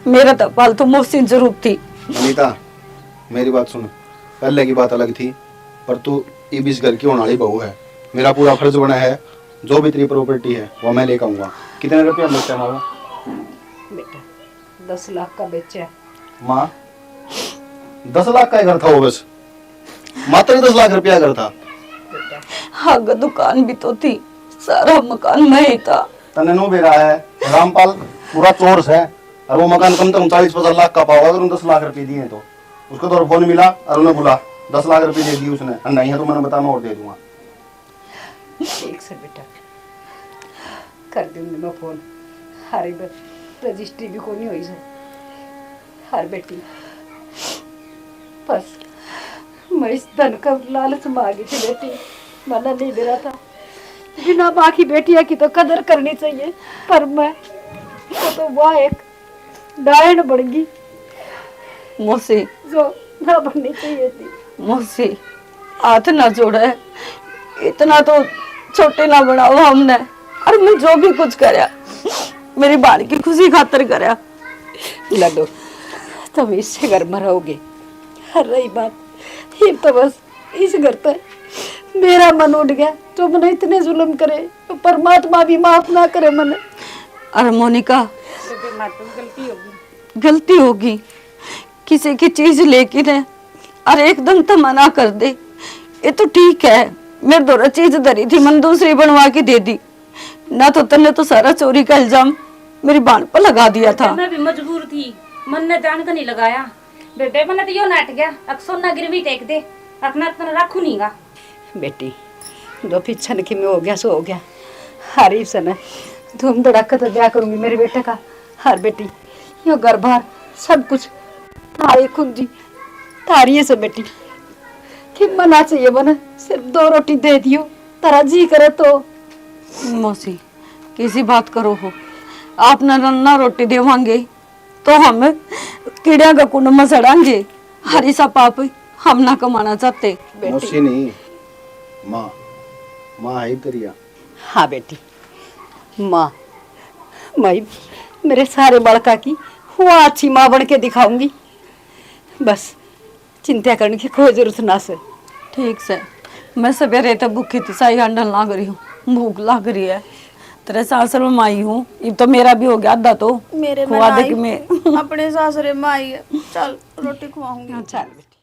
मेरा तो पालतू मुफ्त जरूर थी। अनीता मेरी बात सुन, पहले की बात अलग थी, पर तू इस घर की होने वाली बहू है, मेरा पूरा फर्ज बना है, जो भी तेरी प्रॉपर्टी है वो मैं लेकर आऊंगा। कितने रुपया बेचा माँ? बेटा 10 लाख का बेचा। माँ 10 लाख का घर था वो, बस मात्र 10 लाख रुपया घर था। हाँ दुकान भी तो थी, सारा मकान में ही था। तने नो बेरा है, रामपाल पूरा चोर है, और वो मकान कम से कम 40-50 लाख का पाओगा, अगर 10 लाख रुपए दिए तो उसको तो फोन मिला और उन्हें बोला 10 लाख रुपए दे दिए उसने, और नहीं है तो मैंने बता मैं और दे दूंगा। ठीक से बेटा कर दूंगी मैं फोन, हरी रजिस्ट्री भी को नहीं हुई से हर बेटी, बस मैं इस धन का लालच मांगी थी बेटी, मना नहीं दे रहा था। बिना माँ की बेटिया की तो कदर करनी चाहिए, पर मैं तो वह एक डायन बन गई मौसी, जो ना बननी चाहिए थी। मौसी हाथ ना जोड़ा है, इतना तो छोटे ना बनाओ हमने, और मैं जो भी कुछ करया मेरी बाल की खुशी खातर करया। लडो तुम इससे घर में रहोगे, हर रही बात ये तो बस इस घर पे मेरा मन उठ गया, जो मैंने इतने जुल्म करे तो परमात्मा भी माफ ना करे। मैंने अरे मोनिका, गलती होगी, किसी की चीज लेके ने अरे एकदम तो मना कर दे, ये तो ठीक है। मेरे दोरा चीज धरी थी, मन दूसरी बनवा के दे दी ना, तो तन्ने तो सारा चोरी का इल्जाम मेरी बाण पर लगा दिया था। मैं भी मजबूर थी, मन ने जान का नहीं लगाया। बेटे मैंने तो यो नाट गया, अब सोना गिरवी टेक दे, अपना तो रखू नहींगा। बेटी दो पिछन की में हो गया सो हो गया। हरी सन धूम धड़ाका तो ब्याह करूंगी मेरे बेटे का। हर बेटी यो घर बार सब कुछ थारी खुंजी थारी है सब बेटी। कि मना चाहिए बना, सिर्फ 2 रोटी दे दियो, तारा जी करे तो। मौसी किसी बात करो हो, आप ना रोटी देवांगे तो हम कीड़िया का कुंड में सड़ांगे। हरी सा पाप हम ना कमाना चाहते। मौसी नहीं, माँ, माँ है तेरिया। हाँ बेटी, माँ मैं मेरे सारे बड़का की वो अच्छी माँ बन के दिखाऊंगी। बस चिंता करने की कोई जरूरत ना से। ठीक से, मैं सवेरे तो भूखी थी, साई अंडल लाग रही हूँ, भूख लग रही है। तेरे सासर में माई हूँ, ये तो मेरा भी हो गया आधा, तो मेरे में खुआ दे नाई, कि मैं अपने सासरे में आई है। चल रोटी खवाऊंगी। चल बेटी।